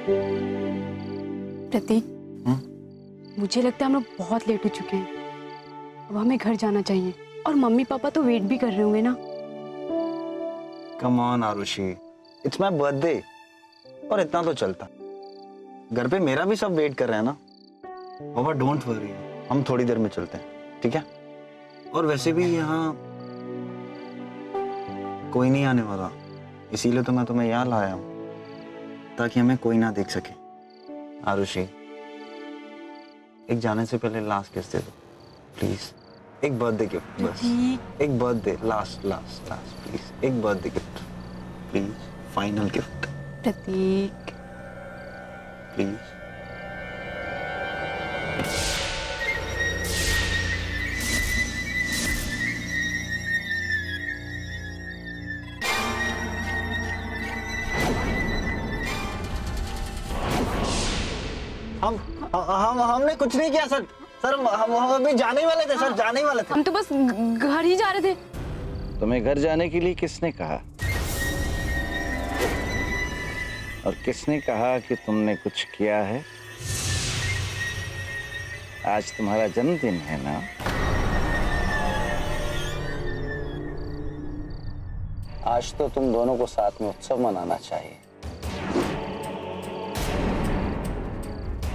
प्रतीक, मुझे लगता है हम लोग बहुत लेट हो चुके हैं। अब हमें घर जाना चाहिए और मम्मी पापा तो वेट भी कर रहे होंगे ना। Come on Arushi, it's my birthday और इतना तो चलता। घर पे मेरा भी सब वेट कर रहे हैं ना। बाबा डोंट वरी, हम थोड़ी देर में चलते हैं, ठीक है? और वैसे भी यहाँ कोई नहीं आने वाला, इसीलिए तो मैं तुम्हें यहाँ लाया हूँ ताकि हमें कोई ना देख सके। आरुषि, एक जाने से पहले लास्ट किस दे दो प्लीज। एक बर्थडे गिफ्ट बस, एक birthday last last last please, एक birthday gift please, final gift Prateek, please. हमने कुछ नहीं किया सर। सर हम अभी जाने ही वाले थे सर, जाने ही वाले थे। हम तो बस घर ही जा रहे थे। तुम्हें घर जाने के लिए किसने कहा? और किसने कहा कि तुमने कुछ किया है? आज तुम्हारा जन्मदिन है ना? आज तो तुम दोनों को साथ में उत्सव मनाना चाहिए।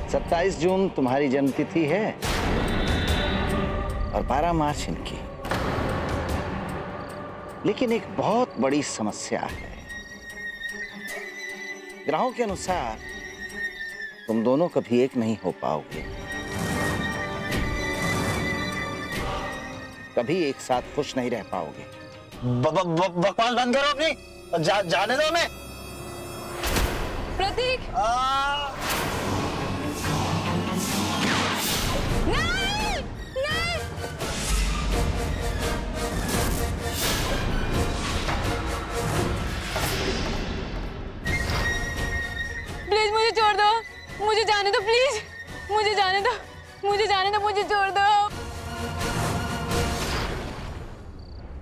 27 जून तुम्हारी जन्मतिथि है और 12 मार्च इनकी। लेकिन एक बहुत बड़ी समस्या है। ग्रहों के अनुसार तुम दोनों कभी एक नहीं हो पाओगे, कभी एक साथ खुश नहीं रह पाओगे। बकवास बंद करो अपनी, जाने दो हमें। प्रतीक, नहीं, नहीं। प्लीज मुझे छोड़ दो, मुझे जाने दो प्लीज, मुझे जाने दो, मुझे जाने दो, मुझे छोड़ दो।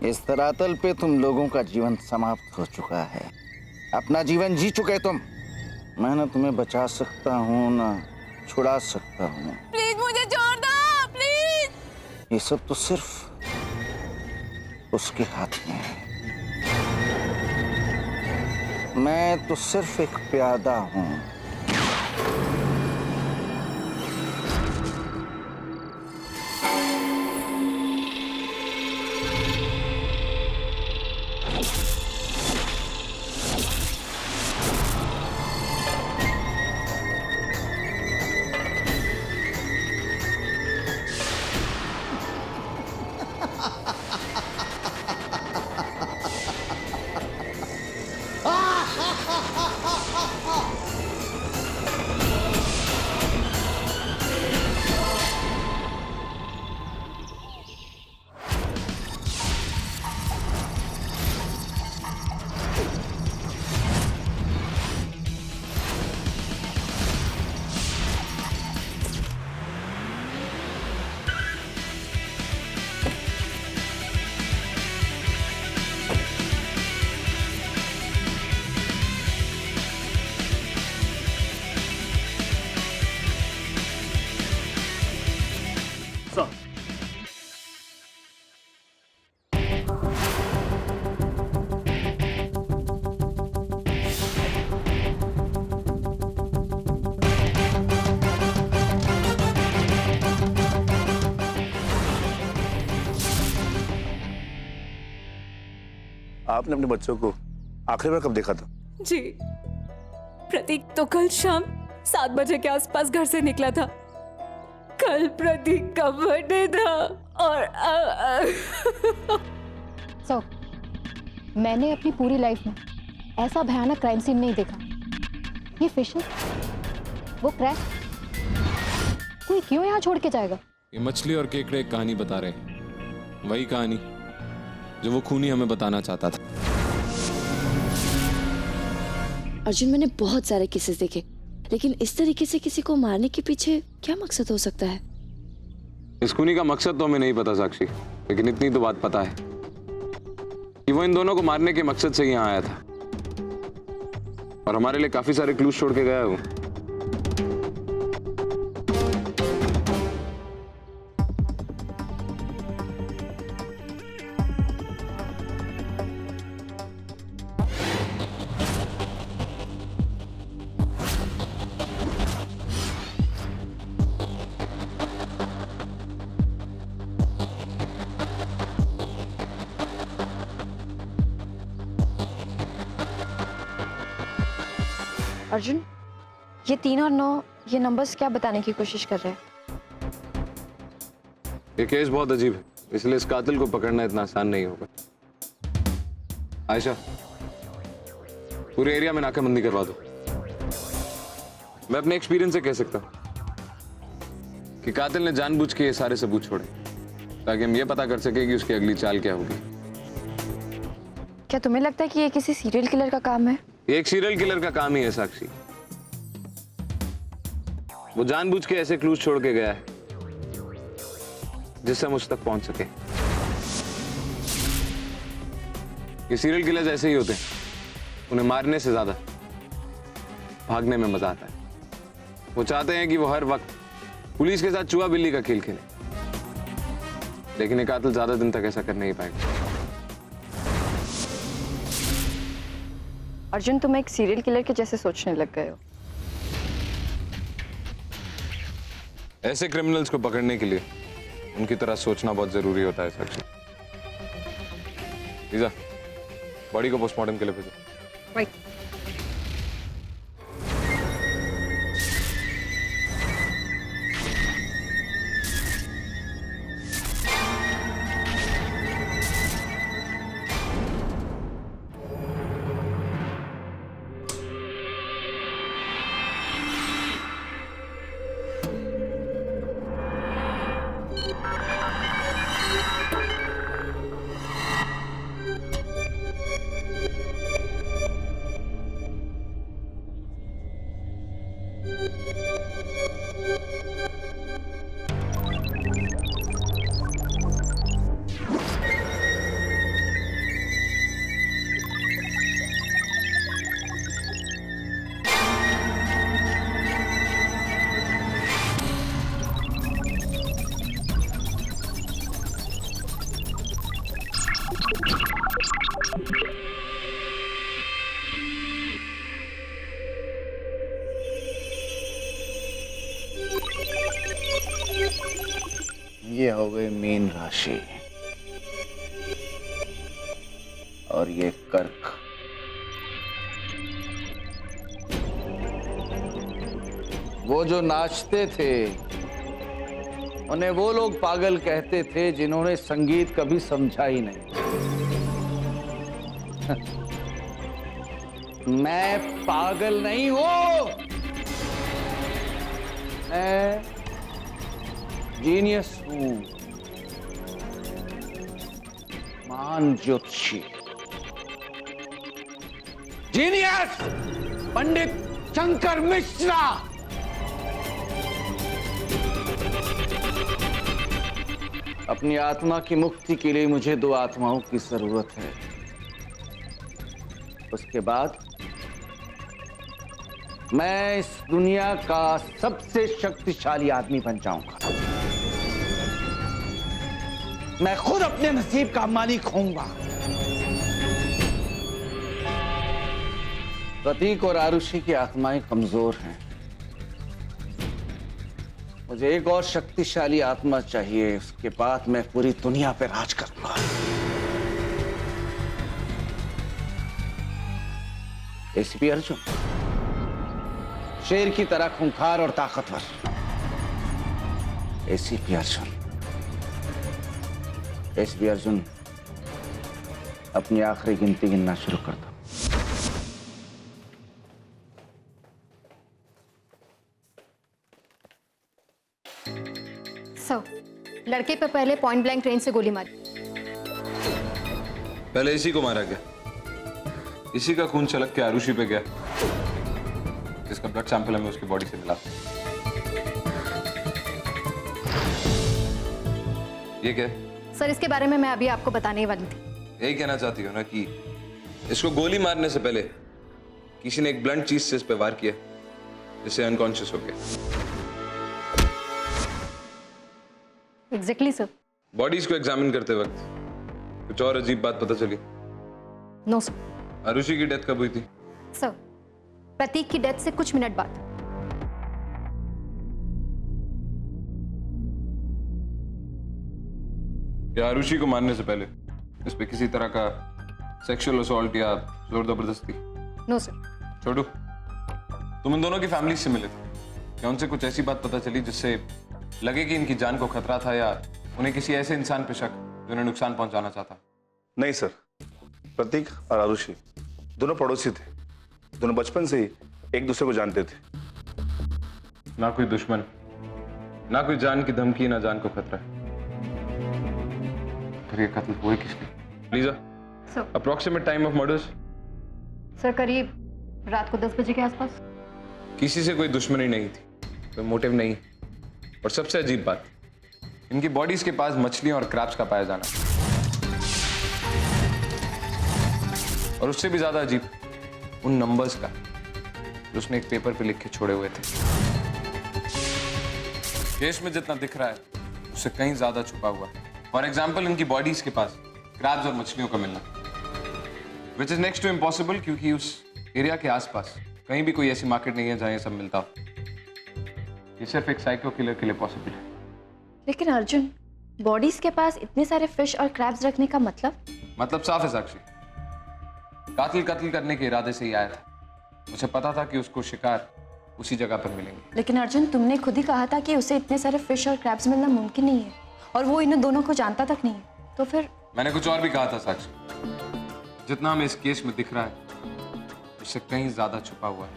इस धरातल पे तुम लोगों का जीवन समाप्त हो चुका है। अपना जीवन जी चुके तुम। मैं ना तुम्हें बचा सकता हूँ ना छुड़ा सकता हूँ। प्लीज मुझे छोड़ दो, प्लीज। ये सब तो सिर्फ उसके हाथ में है। मैं तो सिर्फ एक प्यादा हूँ। आपने अपने बच्चों को आखिरी बार कब देखा था? जी, प्रतीक तो कल शाम 7 बजे के आसपास घर से निकला था। कल प्रतीक का बर्थडे था और मैंने अपनी पूरी लाइफ में ऐसा भयानक क्राइम सीन नहीं देखा। ये फिशिंग, वो क्रैश, कोई क्यों यहाँ छोड़ के जाएगा? ये मछली और केकड़े एक कहानी बता रहे हैं, वही कहानी जो वो खूनी हमें बताना चाहता था। अर्जुन, मैंने बहुत सारे केसेस देखे, लेकिन इस तरीके से किसी को मारने के पीछे क्या मकसद हो सकता है? इस खूनी का मकसद तो हमें नहीं पता साक्षी, लेकिन इतनी तो बात पता है। कि वो इन दोनों को मारने के मकसद से यहाँ आया था। और हमारे लिए काफी सारे क्लूज छोड़ के गया है वो। अर्जुन, ये 3 और 9 ये नंबर्स क्या बताने की कोशिश कर रहे हैं? ये केस बहुत अजीब है, इसलिए इस कातिल को पकड़ना इतना आसान नहीं होगा। आयशा, पूरे एरिया में नाकाबंदी करवा दो। मैं अपने एक्सपीरियंस से कह सकता हूं कि कातिल ने जानबूझ के ये सारे सबूत छोड़े ताकि हम ये पता कर सके कि उसकी अगली चाल क्या होगी। क्या तुम्हें लगता है कि ये किसी सीरियल किलर का काम है? ये एक सीरियल किलर का काम ही है साक्षी। वो जानबूझ के ऐसे क्लूज छोड़ के गया है जिससे हम उस तक पहुंच सके। ये सीरियल किलर्स ऐसे ही होते हैं, उन्हें मारने से ज्यादा भागने में मजा आता है। वो चाहते हैं कि वो हर वक्त पुलिस के साथ चूहा बिल्ली का खेल खेले, लेकिन एक कातिल ज्यादा दिन तक ऐसा कर नहीं पाएगा। अर्जुन, तुम एक सीरियल किलर के जैसे सोचने लग गए हो। ऐसे क्रिमिनल्स को पकड़ने के लिए उनकी तरह सोचना बहुत जरूरी होता है साक्षी। लीजा, बॉडी को पोस्टमार्टम के लिए भेजो। राइट। ये हो गई मीन राशि और ये कर्क। वो जो नाचते थे उन्हें वो लोग पागल कहते थे जिन्होंने संगीत कभी समझा ही नहीं। मैं पागल नहीं हूं, मैं जीनियस हूं, महान ज्योतिषी, जीनियस पंडित शंकर मिश्रा। अपनी आत्मा की मुक्ति के लिए मुझे 2 आत्माओं की जरूरत है। उसके बाद मैं इस दुनिया का सबसे शक्तिशाली आदमी बन जाऊंगा। मैं खुद अपने नसीब का मालिक होऊंगा। प्रतीक और आरुषि की आत्माएं कमजोर हैं। मुझे एक और शक्तिशाली आत्मा चाहिए, उसके बाद मैं पूरी दुनिया पे राज करूंगा। एसीपी अर्जुन, शेर की तरह खूंखार और ताकतवर। एसीपी अर्जुन, एसीपी अर्जुन, अपनी आखिरी गिनती गिनना शुरू कर दो। लड़के पे पहले पॉइंट ब्लैंक रेंज से गोली मारी। पहले इसी को मारा गया, इसी का खून छलक के आरुषि पे गया, जिसका ब्लड सैंपल हमें उसकी बॉडी से मिला। ये क्या है? सर, इसके बारे में मैं अभी आपको बताने ही वाली थी। यही कहना चाहती हो ना कि इसको गोली मारने से पहले किसी ने एक ब्लंट चीज से इस पे वार किया, जिससे अनकॉन्शियस हो गया। Exactly sir. बॉडीज को एग्जामिन करते वक्त कुछ और अजीब बात पता चली। No sir. आरुषि की डेथ कब हुई थी? सर, प्रतीक की डेथ से कुछ मिनट बाद। या आरुषि को मारने से पहले इस पे किसी तरह का सेक्सुअल असॉल्ट या जोर जबरदस्ती? No sir. छोटू, तुम इन दोनों की फैमिली से मिले थे, क्या उनसे कुछ ऐसी बात पता चली जिससे लगे कि इनकी जान को खतरा था, या उन्हें किसी ऐसे इंसान पे शक जो उन्हें नुकसान पहुंचाना चाहता? नहीं सर, प्रतीक और आरुषि दोनों पड़ोसी थे, दोनों बचपन से ही एक दूसरे को जानते थे। ना कोई दुश्मन, ना कोई जान की धमकी, ना जान को खतरा। फिर ये कत्ल हुए किसके? Lisa, sir. Approximate time of murders? Sir, करीब रात को 10 बजे के आसपास। किसी से कोई दुश्मनी नहीं थी, कोई मोटिव नहीं, और सबसे अजीब बात, इनकी बॉडीज के पास मछलियां और क्रैब्स का पाया जाना, और उससे भी ज्यादा अजीब उन नंबर्स का जो उसने एक पेपर पे लिख के छोड़े हुए थे। केस में जितना दिख रहा है उससे कहीं ज्यादा छुपा हुआ है। फॉर एग्जाम्पल, इनकी बॉडीज के पास क्रैब्स और मछलियों का मिलना, which is next to impossible, क्योंकि उस एरिया के आसपास कहीं भी कोई ऐसी मार्केट नहीं है जहां ये सब मिलता हो। ये सिर्फ एक साइको किलर के लिए पॉसिबल है। लेकिन अर्जुन, बॉडीज के पास इतने सारे फिश और क्रैब्स रखने का मतलब साफ है साक्षी, कातिल कत्ल करने के इरादे से ही आया था। उसे पता था कि उसको शिकार उसी जगह पर मिलेंगे। लेकिन अर्जुन, तुमने खुद ही कहा था कि उसे इतने सारे फिश और क्रैब्स मिलना मुमकिन नहीं है, और वो इन दोनों को जानता तक नहीं है, तो फिर? मैंने कुछ और भी कहा था साक्षी, जितना हमें इस केस में दिख रहा है उससे कहीं ज्यादा छुपा हुआ है,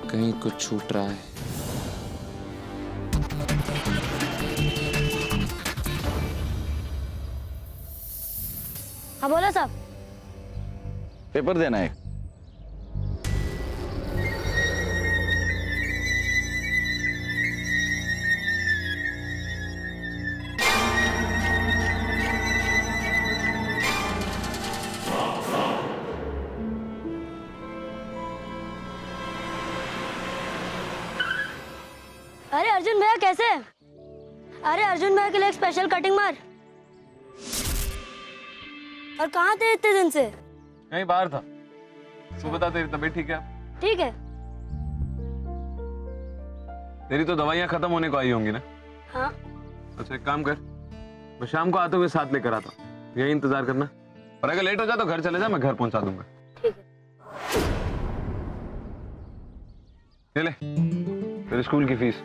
कहीं कुछ छूट रहा है। हाँ बोला साहब। पेपर देना है। अरे अर्जुन भैया कैसे? अरे अर्जुन भैया के लिए एक स्पेशल कटिंग मार। और कहाँ थे इतने दिन से? कहीं बाहर था। तू बता, तेरी तबीयत ठीक है? ठीक है। तेरी तो दवाइयां खत्म होने को आई होंगी ना? हाँ। अच्छा एक काम कर, मैं शाम को आते हुए साथ लेकर आता हूँ, यही इंतजार करना, और अगर लेट हो जाए तो घर चले जा, मैं घर पहुंचा दूंगा। ठीक है। ले तेरे स्कूल की फीस।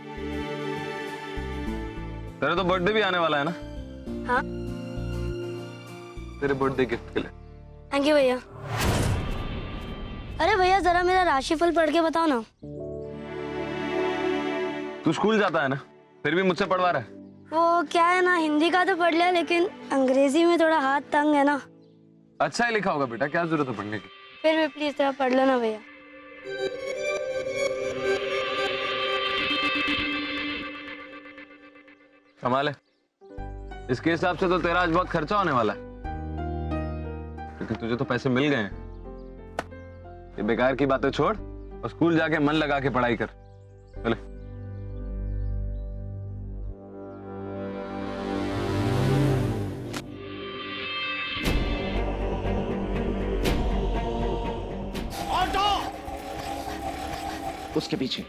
तेरा तो बर्थडे भी आने वाला है ना? हाँ। तेरे बर्थडे गिफ्ट के लिए। थैंक यू भैया। अरे भैया जरा मेरा राशिफल पढ़ के बताओ ना। तू स्कूल जाता है ना, फिर भी मुझसे पढ़वा रहा है? वो क्या है ना, हिंदी का तो पढ़ लिया, लेकिन अंग्रेजी में थोड़ा हाथ तंग है ना। अच्छा ही लिखा होगा बेटा, क्या जरूरत है पढ़ने की? फिर भी प्लीज थोड़ा पढ़ लेना भैया। कमाल है, इसके हिसाब से तो तेरा आज बहुत खर्चा होने वाला है, क्योंकि तुझे तो पैसे मिल गए हैं। ये बेकार की बातें छोड़ और स्कूल जाके मन लगा के पढ़ाई कर। चले। उसके पीछे।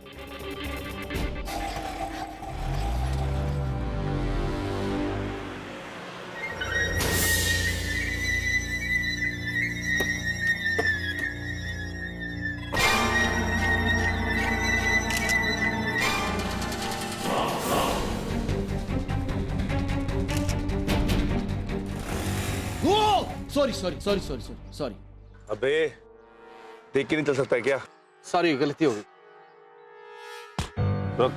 Sorry sorry sorry sorry sorry sorry अबे देख के नहीं चल सकता है क्या? सॉरी, गलती हो गई। रुक।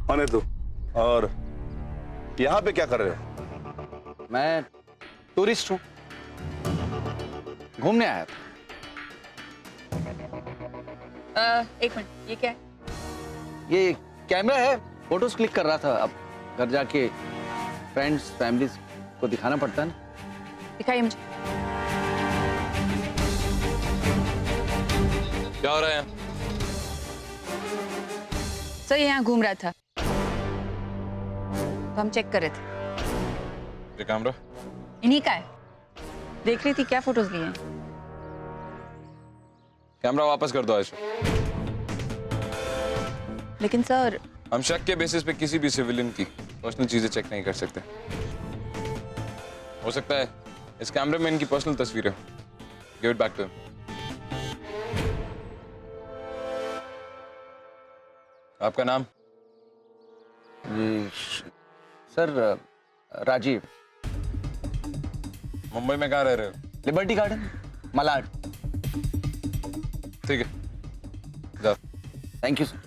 कौन है तू और यहाँ पे क्या कर रहे हो? मैं टूरिस्ट हूँ, घूमने आया था। एक मिनट, ये क्या है? ये कैमरा है, फोटोज क्लिक कर रहा था। अब घर जाके फ्रेंड्स फैमिली को दिखाना पड़ता है ना। दिखाइए मुझे। क्या हो रहा है? सर यहाँ घूम रहा था तो हम चेक कर रहे थे। ये कैमरा इन्हीं का है, देख रही थी क्या फोटोज लिए हैं। कैमरा वापस कर दो आयशा। लेकिन सर हम शक के बेसिस पे किसी भी सिविलियन की पर्सनल चीजें चेक नहीं कर सकते। हो सकता है इस कैमरे में इनकी पर्सनल तस्वीरें। Give it back to him. आपका नाम? सर राजीव। मुंबई में कहाँ रह रहे हो? Liberty garden, Malad. ठीक है, जाओ। Thank you sir.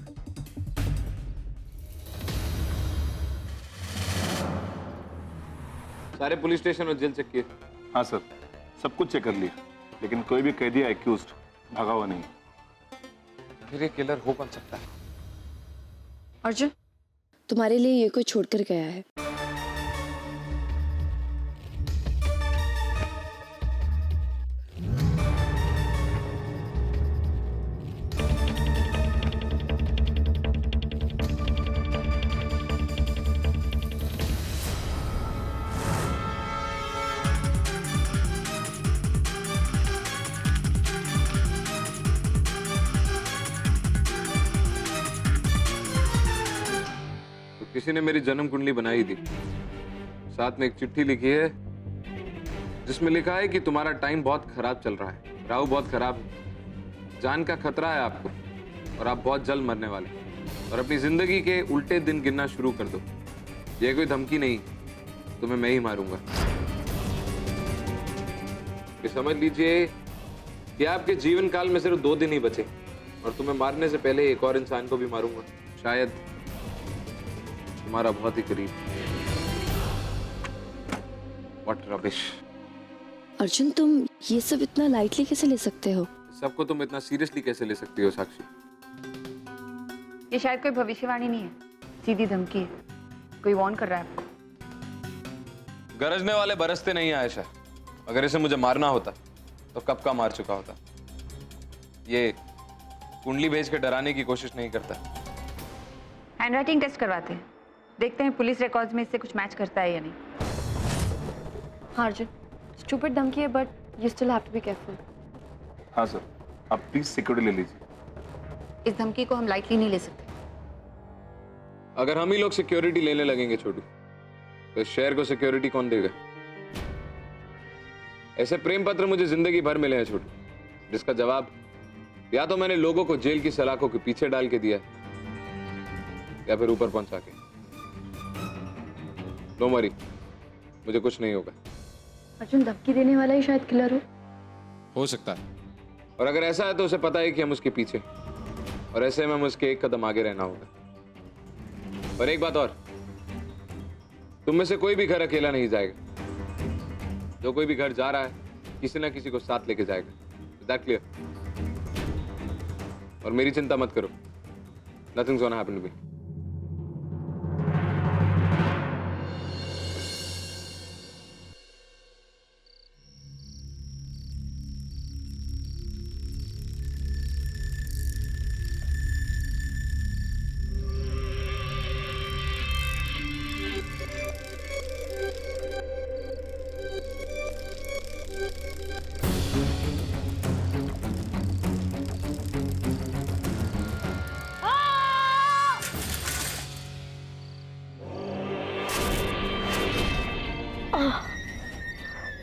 सारे पुलिस स्टेशन और जेल चेक किए? हाँ सर, सब कुछ चेक कर लिया, लेकिन कोई भी कैदी या एक्यूज्ड भागा हुआ नहीं। फिर ये किलर हो कौन सकता है? अर्जुन, तुम्हारे लिए ये कोई छोड़कर गया है। किसी ने मेरी जन्म कुंडली बनाई थी, साथ में एक चिट्ठी लिखी है जिसमें लिखा है कि तुम्हारा टाइम बहुत खराब चल रहा है, राहु बहुत खराब है, जान का खतरा है आपको और आप बहुत जल्द मरने वाले हैं और अपनी जिंदगी के उल्टे दिन गिनना शुरू कर दो। ये कोई धमकी नहीं, तुम्हें मैं ही मारूंगा। ये समझ लीजिए कि आपके जीवन काल में सिर्फ 2 दिन ही बचे और तुम्हें मारने से पहले एक और इंसान को भी मारूंगा, शायद तुम्हारा बहुत ही करीब। What rubbish। अर्जुन, तुम ये सब इतना लाइटली कैसे ले सकते हो? सबको तुम इतना सीरियसली कैसे ले सकती हो साक्षी? ये शायद कोई भविष्यवाणी नहीं है, सीधी धमकी है। कोई वार्न कर रहा है आपको। गरजने वाले बरसते नहीं आयशा। अगर इसे मुझे मारना होता तो कब का मार चुका होता। ये कुंडली भेज के डराने की कोशिश नहीं करता। हैंडराइटिंग टेस्ट करवाते हैं, देखते हैं पुलिस रिकॉर्ड्स में इससे कुछ मैच करता है या नहीं। हाँ अर्जुन, स्टूपिड धमकी है but you still have to be careful. हाँ सर, आप प्लीज सिक्योरिटी ले लीजिए। इस धमकी को हम लाइटली नहीं ले सकते। अगर हम ही लोग सिक्योरिटी लेने लगेंगे छोटू, तो इस शहर को सिक्योरिटी कौन देगा? ऐसे प्रेम पत्र मुझे जिंदगी भर मिले हैं छोटू, जिसका जवाब या तो मैंने लोगों को जेल की सलाखों के पीछे डाल के दिया या फिर ऊपर पहुंचा के। नो वरी, मुझे कुछ नहीं होगा। अर्जुन, धमकी देने वाला ही शायद किलर हो सकता है, और अगर ऐसा है तो उसे पता है कि हम उसके पीछे, और ऐसे में हमें उसके एक कदम आगे रहना होगा। और एक बात और, तुम में से कोई भी घर अकेला नहीं जाएगा। जो कोई भी घर जा रहा है किसी ना किसी को साथ लेके जाएगा। That clear? और मेरी चिंता मत करो, nothing's gonna happen to me.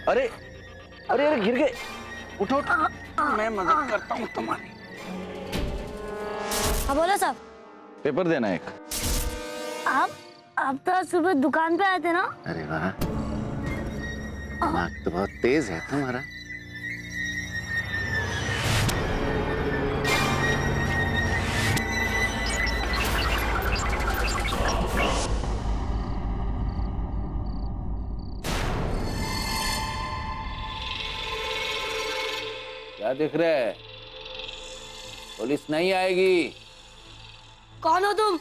अरे अरे अरे गिर गए। उठो उठो, मैं मदद करता हूँ तुम्हारी। हाँ बोलो साहब। पेपर देना एक। आप तो आज सुबह दुकान पे आए थे ना? अरे वाह, दिमाग तो बहुत तेज है तुम्हारा। क्या देख रहे हैं? पुलिस नहीं आएगी। कौन हो तुम?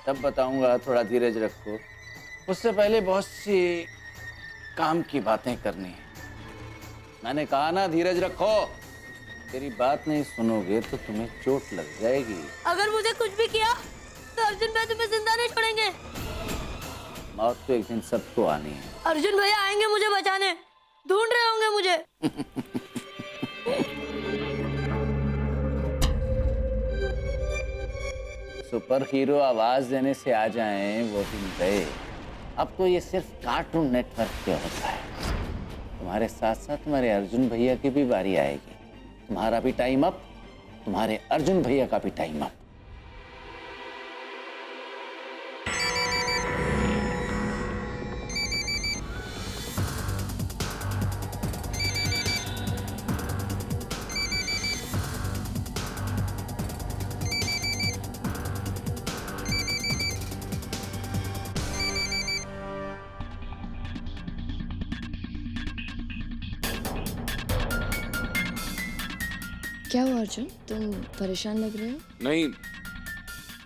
तब बताऊंगा, थोड़ा धीरज रखो। उससे पहले बहुत सी काम की बातें करनी है। मैंने कहा ना धीरज रखो। तेरी बात नहीं सुनोगे तो तुम्हें चोट लग जाएगी। अगर मुझे कुछ भी किया तो अर्जुन भाई तुम्हें जिंदा नहीं छोड़ेंगे। मौत तो एक दिन सबको आनी है। अर्जुन भैया आएंगे मुझे बचाने, ढूंढ रहे होंगे मुझे। सुपर हीरो आवाज देने से आ जाएं वो दिन गए। अब तो ये सिर्फ कार्टून नेटवर्क पे होता है। तुम्हारे साथ साथ तुम्हारे अर्जुन भैया की भी बारी आएगी। तुम्हारा भी टाइम अप, तुम्हारे अर्जुन भैया का भी टाइम अप। क्या हुआ अर्जुन, तुम परेशान लग रहे हो? नहीं,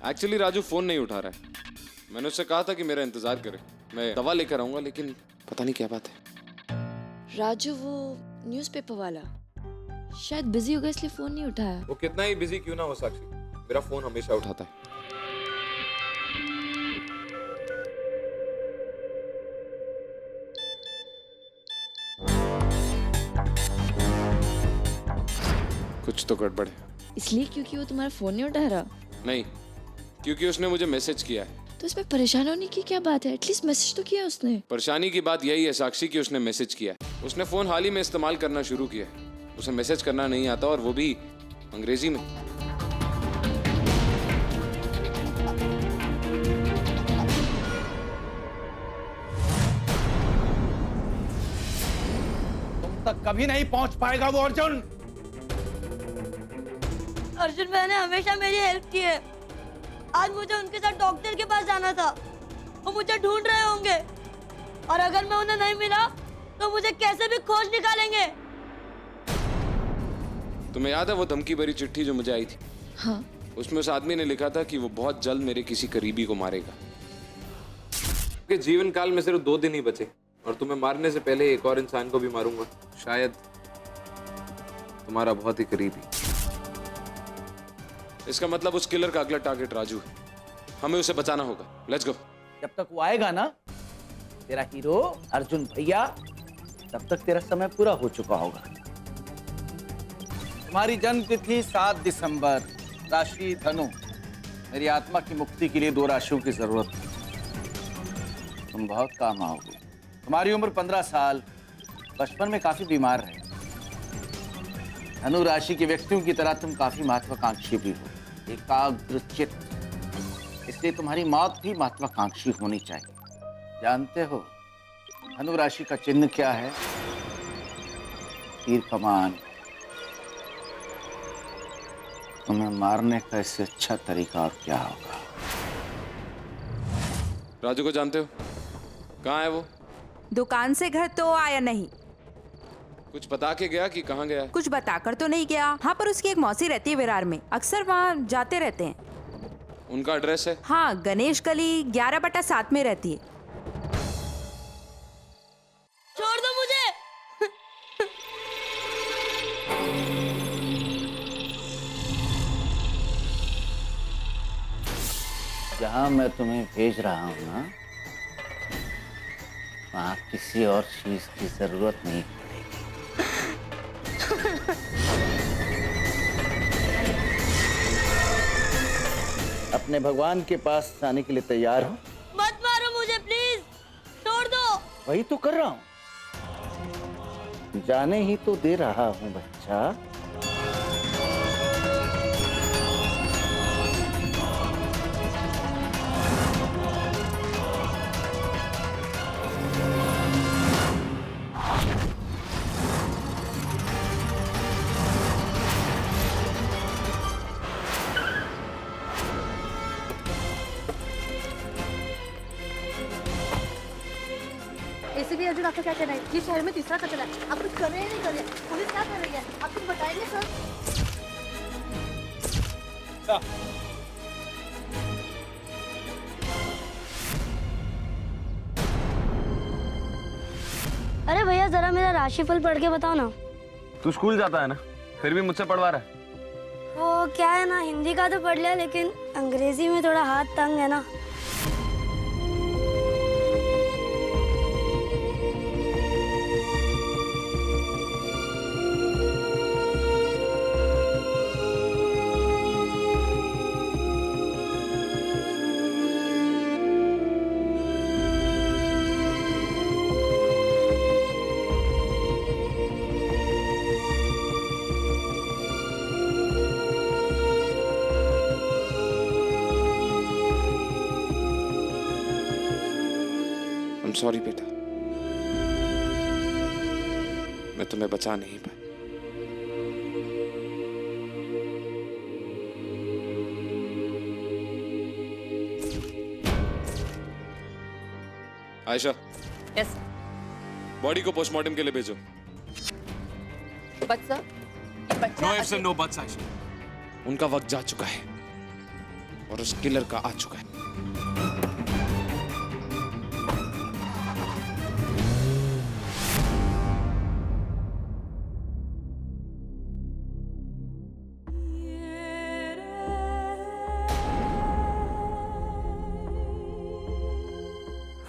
एक्चुअली राजू फोन नहीं उठा रहा है। मैंने उससे कहा था कि मेरा इंतजार करे, मैं दवा लेकर आऊंगा, लेकिन पता नहीं क्या बात है। राजू वो न्यूज़पेपर वाला शायद बिजी हो गया इसलिए फोन नहीं उठाया। वो कितना ही बिजी क्यों ना हो साक्षी, मेरा फोन हमेशा उठाता है। कुछ तो गड़बड़ है। इसलिए क्योंकि वो तुम्हारा फोन नहीं उठा रहा? नहीं, क्योंकि उसने मुझे मैसेज किया है। तो इसमें परेशान होने की क्या बात है? एटलीस्ट मैसेज तो किया उसने। परेशानी की बात यही है साक्षी कि उसने मैसेज किया है। उसने फोन हाल ही में इस्तेमाल करना शुरू किया है। उसे मैसेज करना नहीं आता, और वो भी अंग्रेजी में। तुम तक कभी नहीं पहुंच पाएगा वो अर्जुन। अर्जुन भैया ने हमेशा मेरी हेल्प की है। आज मुझे उनके साथ डॉक्टर के पास जाना था। वो मुझे ढूंढ रहे होंगे, और अगर मैं उन्हें नहीं मिला तो मुझे कैसे भी खोज निकालेंगे। तुम्हें याद है वो धमकी भरी चिट्ठी जो मुझे आई थी? हाँ। उसमें उस आदमी ने लिखा था कि वो बहुत जल्द मेरे किसी करीबी को मारेगा। कि जीवन काल में सिर्फ 2 दिन ही बचे, और तुम्हें मारने से पहले एक और इंसान को भी मारूंगा, शायद तुम्हारा बहुत ही करीबी। इसका मतलब उस किलर का अगला टारगेट राजू है। हमें उसे बचाना होगा। Let's go. जब तक वो आएगा ना तेरा हीरो अर्जुन भैया, तब तक तेरा समय पूरा हो चुका होगा। तुम्हारी जन्म तिथि 7 दिसंबर, राशि धनु। मेरी आत्मा की मुक्ति के लिए 2 राशियों की जरूरत है। तुम बहुत काम आओगे। तुम्हारी उम्र 15 साल। बचपन में काफी बीमार रहे। धनु राशि के व्यक्तियों की तरह तुम काफी महत्वाकांक्षी भी हो, एकाग्रचित्त। इसलिए तुम्हारी मौत भी महत्वाकांक्षी होनी चाहिए। जानते हो धनु राशि का चिन्ह क्या है? तीर कमान। तुम्हें मारने का इससे अच्छा तरीका और क्या होगा? राजू को जानते हो? कहाँ है वो? दुकान से घर तो आया नहीं। कुछ बता के गया कि कहाँ गया? कुछ बताकर तो नहीं गया। हाँ, पर उसकी एक मौसी रहती है विरार में, अक्सर वहाँ जाते रहते हैं। उनका एड्रेस है? हाँ, गणेश गली 11/7 में रहती है। छोड़ दो मुझे। जहां मैं तुम्हें भेज रहा हूं ना, वहां किसी और चीज की जरूरत नहीं पड़ेगी। अपने भगवान के पास जाने के लिए तैयार हो? मत मारो मुझे प्लीज, छोड़ दो। वही तो कर रहा हूं, जाने ही तो दे रहा हूं बच्चा। एसीपी अर्जुन, आपका क्या कहना है? ये शहर में तीसरा कत्ल है। आप कुछ कर रहे हैं नहीं कर रहे? पुलिस क्या कर रही है? आप कुछ बताएंगे सर? बेटा। अरे भैया जरा मेरा राशिफल पढ़ के बताओ ना। तू स्कूल जाता है ना, फिर भी मुझसे पढ़वा रहा है। वो क्या है ना, हिंदी का तो पढ़ लिया लेकिन अंग्रेजी में थोड़ा हाथ तंग है ना। I'm sorry बेटा, मैं तुम्हें बचा नहीं पाया। आयशा, यस बॉडी को पोस्टमार्टम के लिए भेजो। बट सर, ये बच्चा no ifs and no buts Ayesha. उनका वक्त जा चुका है और उस किलर का आ चुका है।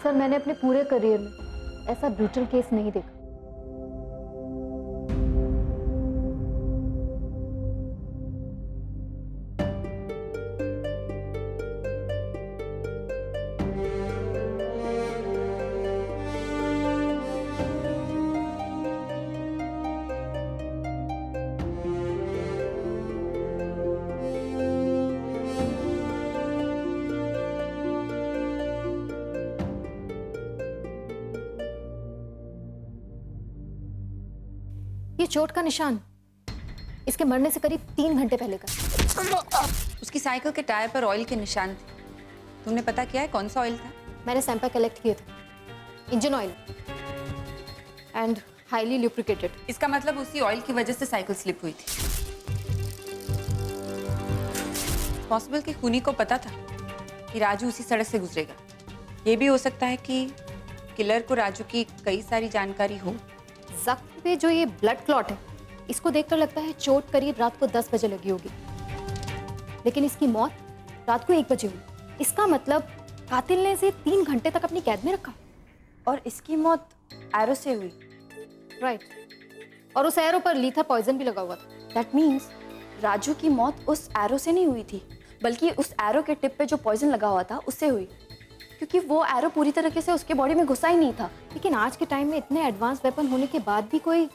सर मैंने अपने पूरे करियर में ऐसा ब्रूटल केस नहीं देखा। ये चोट का निशान इसके मरने से करीब 3 घंटे पहले का। उसकी साइकिल के टायर पर ऑयल के निशान थे। तुमने पता किया है कौन सा ऑयल था? मैंने सैंपल कलेक्ट किए थे, इंजन ऑयल एंड हाईली ल्यूब्रिकेटेड। इसका मतलब उसी ऑयल की वजह से साइकिल स्लिप हुई थी। पॉसिबल कि खूनी को पता था कि राजू उसी सड़क से गुजरेगा। ये भी हो सकता है कि किलर को राजू की कई सारी जानकारी हो। जख्म पे जो ये ब्लड क्लॉट है, इसको देखकर लगता है चोट करीब रात को 10 बजे लगी होगी, लेकिन इसकी मौत रात को 1 बजे हुई। इसका मतलब कातिल ने इसे 3 घंटे तक अपनी कैद में रखा। और इसकी मौत एरो से हुई। राइट, और उस एरो पर लीथर पॉइजन भी लगा हुआ था। दैट मीन्स राजू की मौत उस एरो से नहीं हुई थी, बल्कि उस एरो के टिप पे जो पॉइजन लगा हुआ था उससे हुई, क्योंकि वो एरो पूरी तरीके से उसके बॉडी में घुसा ही नहीं था। लेकिन आज के टाइम में इतने एडवांस वेपन होने के बाद भी कोई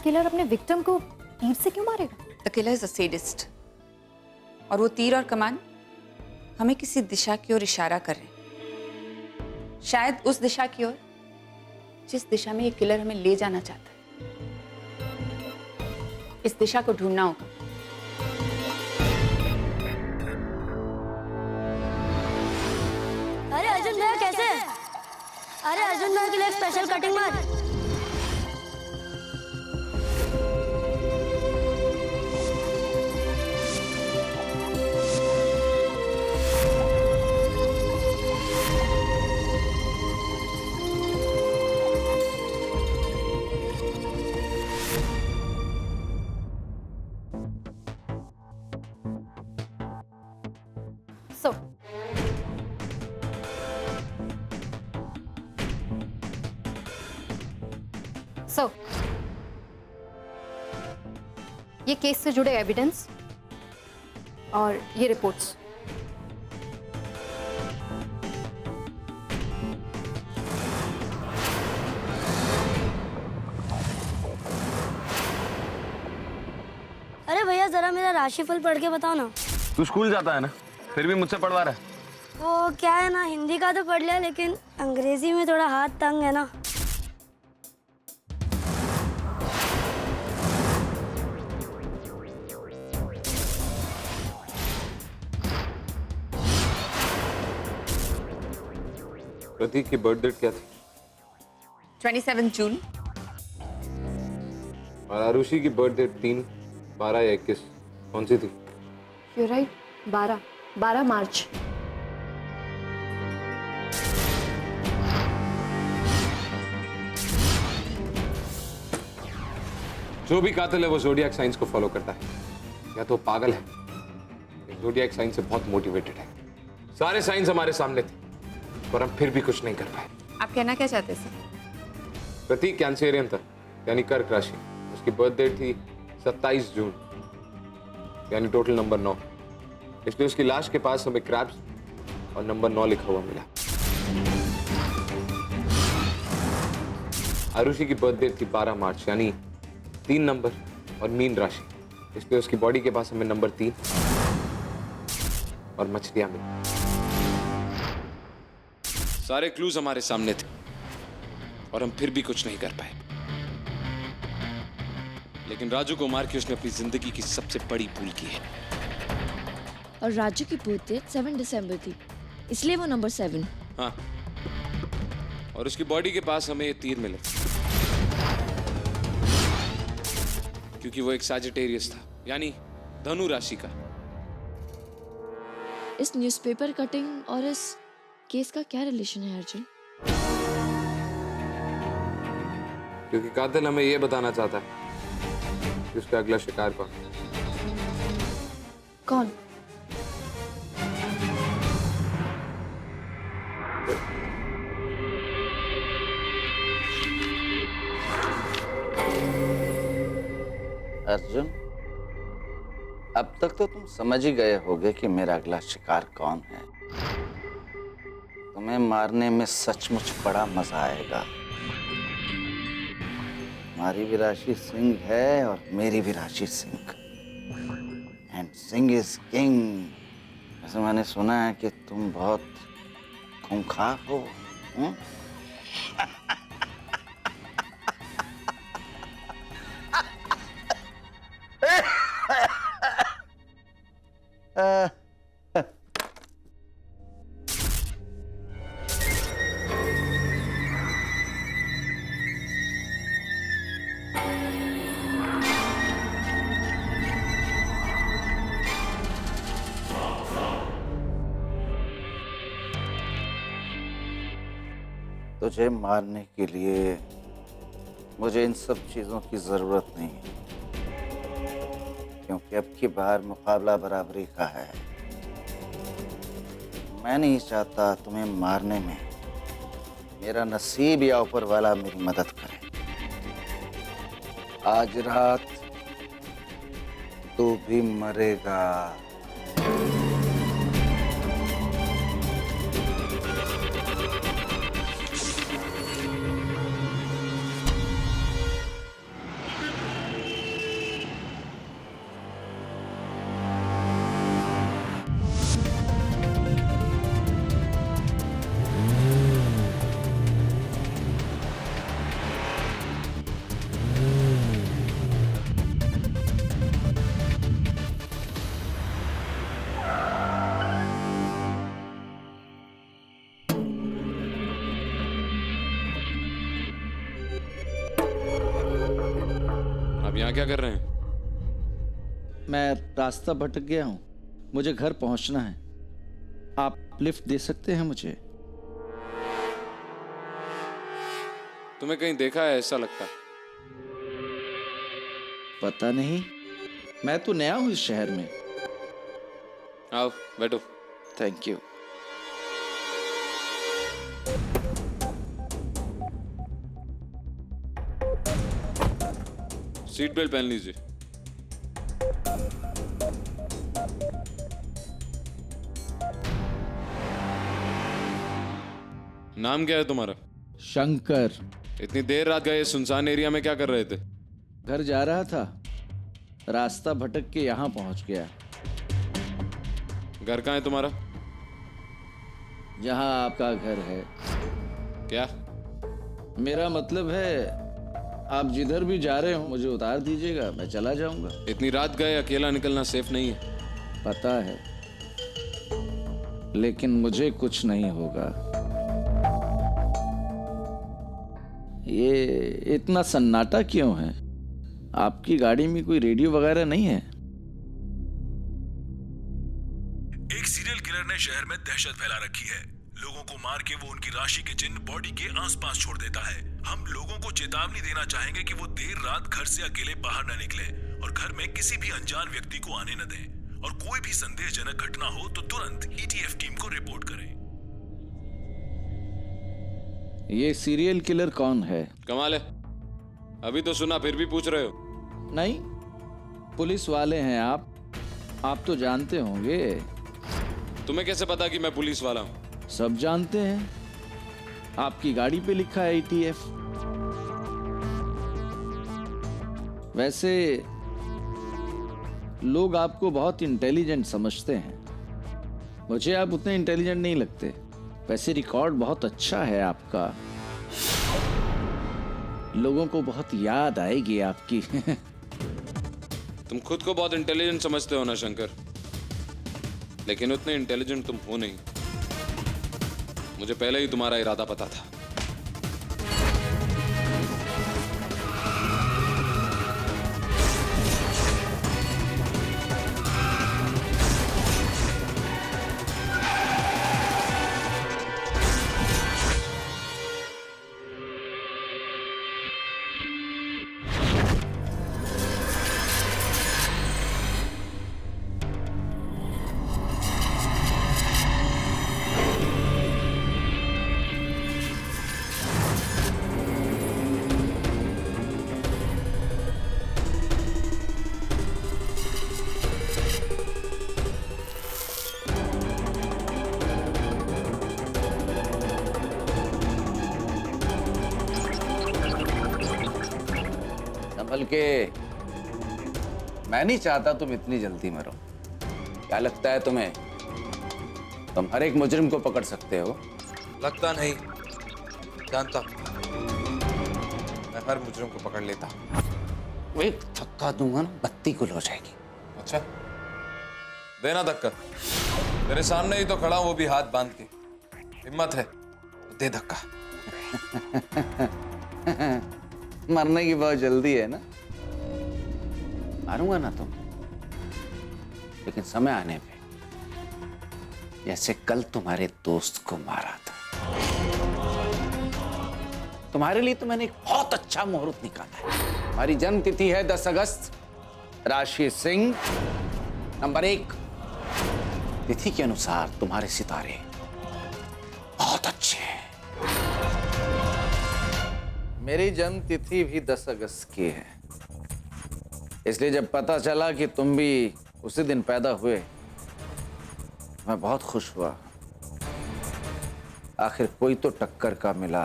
किलर अपने विक्टिम को तीर से क्यों मारेगा? The killer is a sadist, और वो तीर और कमान हमें किसी दिशा की ओर इशारा कर रहे हैं। शायद उस दिशा की ओर जिस दिशा में ये किलर हमें ले जाना चाहता है। इस दिशा को ढूंढना होगा। अरे अर्जुन भैया कैसे? अरे अर्जुन भैया के लिए स्पेशल कटिंग मार। So, ये केस से जुड़े एविडेंस और ये रिपोर्ट्स। अरे भैया जरा मेरा राशिफल पढ़ के बताओ ना। तू स्कूल जाता है ना, फिर भी मुझसे पढ़वा रहा है। वो क्या है ना, हिंदी का तो पढ़ लिया लेकिन अंग्रेजी में थोड़ा हाथ तंग है ना। प्रतीक की बर्थ डेट क्या थी? 27 जून। और आरुषि की बर्थ डेट 3, 12 या 21 कौन सी थी? You're right. 12 मार्च। जो भी कातिल है वो ज़ोडिएक साइंस को फॉलो करता है, या तो पागल है या ज़ोडिएक साइंस से बहुत मोटिवेटेड है। सारे साइंस हमारे सामने थे पर हम फिर भी कुछ नहीं कर पाए। आप कहना क्या चाहते सर? प्रतीक कैंसेरियन था, यानी कर्क राशि। उसकी बर्थ डेट थी 27 जून, यानी टोटल नंबर 9। इसलिए उसकी लाश के पास हमें क्रैब्स और नंबर 9 लिखा हुआ मिला। आरुषि की बर्थ डेट थी 12 मार्च, यानी 3 नंबर और मीन राशि। इसलिए उसकी बॉडी के पास हमें नंबर 3 और मछलियां मिली। सारे क्लूज हमारे सामने थे और हम फिर भी कुछ नहीं कर पाए। लेकिन राजू को मार के उसने अपनी जिंदगी की सबसे बड़ी भूल की है। और राजू की बर्थ डेट 7 दिसंबर थी, इसलिए वो नंबर 7। हाँ, और उसकी बॉडी के पास हमें ये तीर मिले क्योंकि वो एक सैजिटेरियस था, यानी धनु राशि का। इस न्यूज़पेपर कटिंग और इस केस का क्या रिलेशन है अर्जुन? क्योंकि कातिल हमें ये बताना चाहता है कि उसका अगला शिकार कौन है। कौन? अर्जुन, अब तक तो तुम समझ ही गए होगे कि मेरा अगला शिकार कौन है। तुम्हें मारने में सचमुच बड़ा मजा आएगा। तुम्हारी भी राशि सिंह है और मेरी भी राशि Singh, and Singh is king. वैसे मैंने सुना है कि तुम बहुत खूंखार हो। तुझे मारने के लिए मुझे इन सब चीजों की जरूरत नहीं है, क्योंकि अब की बार मुकाबला बराबरी का है। मैं नहीं चाहता तुम्हें मारने में मेरा नसीब या ऊपर वाला मेरी मदद करे। आज रात तू भी मरेगा। आप यहाँ क्या कर रहे हैं? मैं रास्ता भटक गया हूँ, मुझे घर पहुँचना है। आप लिफ्ट दे सकते हैं मुझे? तुम्हें कहीं देखा है ऐसा लगता है? पता नहीं, मैं तो नया हूँ इस शहर में। आओ बैठो। Thank you. सीट बेल्ट पहन लीजिए। नाम क्या है तुम्हारा? शंकर। इतनी देर रात गए सुनसान एरिया में क्या कर रहे थे? घर जा रहा था, रास्ता भटक के यहाँ पहुँच गया। घर कहाँ है तुम्हारा? जहाँ आपका घर है। क्या? मेरा मतलब है आप जिधर भी जा रहे हो मुझे उतार दीजिएगा, मैं चला जाऊंगा। इतनी रात गए अकेला निकलना सेफ नहीं है। पता है, लेकिन मुझे कुछ नहीं होगा। ये इतना सन्नाटा क्यों है? आपकी गाड़ी में कोई रेडियो वगैरह नहीं है? एक सीरियल किलर ने शहर में दहशत फैला रखी है। लोगों को मार के वो उनकी राशि के चिन्ह बॉडी के आसपास छोड़ देता है। हम लोगों को चेतावनी देना चाहेंगे कि वो देर रात घर से अकेले बाहर न निकले और घर में किसी भी अनजान व्यक्ति को आने न दें। और कोई भी संदेहजनक घटना हो तो तुरंत ईटीएफ टीम को रिपोर्ट करें। ये सीरियल किलर कौन है? कमाल है, अभी तो सुना फिर भी पूछ रहे हो? नहीं, पुलिस वाले हैं आप तो जानते होंगे। तुम्हें कैसे पता कि मैं पुलिस वाला हूँ? सब जानते हैं, आपकी गाड़ी पे लिखा है ATF। वैसे लोग आपको बहुत इंटेलिजेंट समझते हैं, मुझे आप उतने इंटेलिजेंट नहीं लगते। वैसे रिकॉर्ड बहुत अच्छा है आपका, लोगों को बहुत याद आएगी आपकी। तुम खुद को बहुत इंटेलिजेंट समझते हो ना शंकर, लेकिन उतने इंटेलिजेंट तुम हो नहीं। मुझे पहले ही तुम्हारा इरादा पता था। बल्कि मैं नहीं चाहता तुम इतनी जल्दी मरो। क्या लगता है तुम्हें तुम हर एक मुजरिम को पकड़ सकते हो? लगता नहीं, जानता। मैं हर मुजरिम को पकड़ लेता। वो एक धक्का दूंगा ना, बत्ती गुल हो जाएगी। अच्छा, देना धक्का। तेरे सामने ही तो खड़ा हूं, वो भी हाथ बांध के। हिम्मत है तो दे धक्का। मरने की बहुत जल्दी है ना? मारूंगा ना तुम, लेकिन समय आने पे, जैसे कल तुम्हारे दोस्त को मारा था। तुम्हारे लिए तो मैंने एक बहुत अच्छा मुहूर्त निकाला है। हमारी जन्म तिथि है 10 अगस्त। राशि सिंह, नंबर 1। तिथि के अनुसार तुम्हारे सितारे बहुत अच्छे हैं। मेरी जन्म तिथि भी 10 अगस्त की है, इसलिए जब पता चला कि तुम भी उसी दिन पैदा हुए, मैं बहुत खुश हुआ। आखिर कोई तो टक्कर का मिला।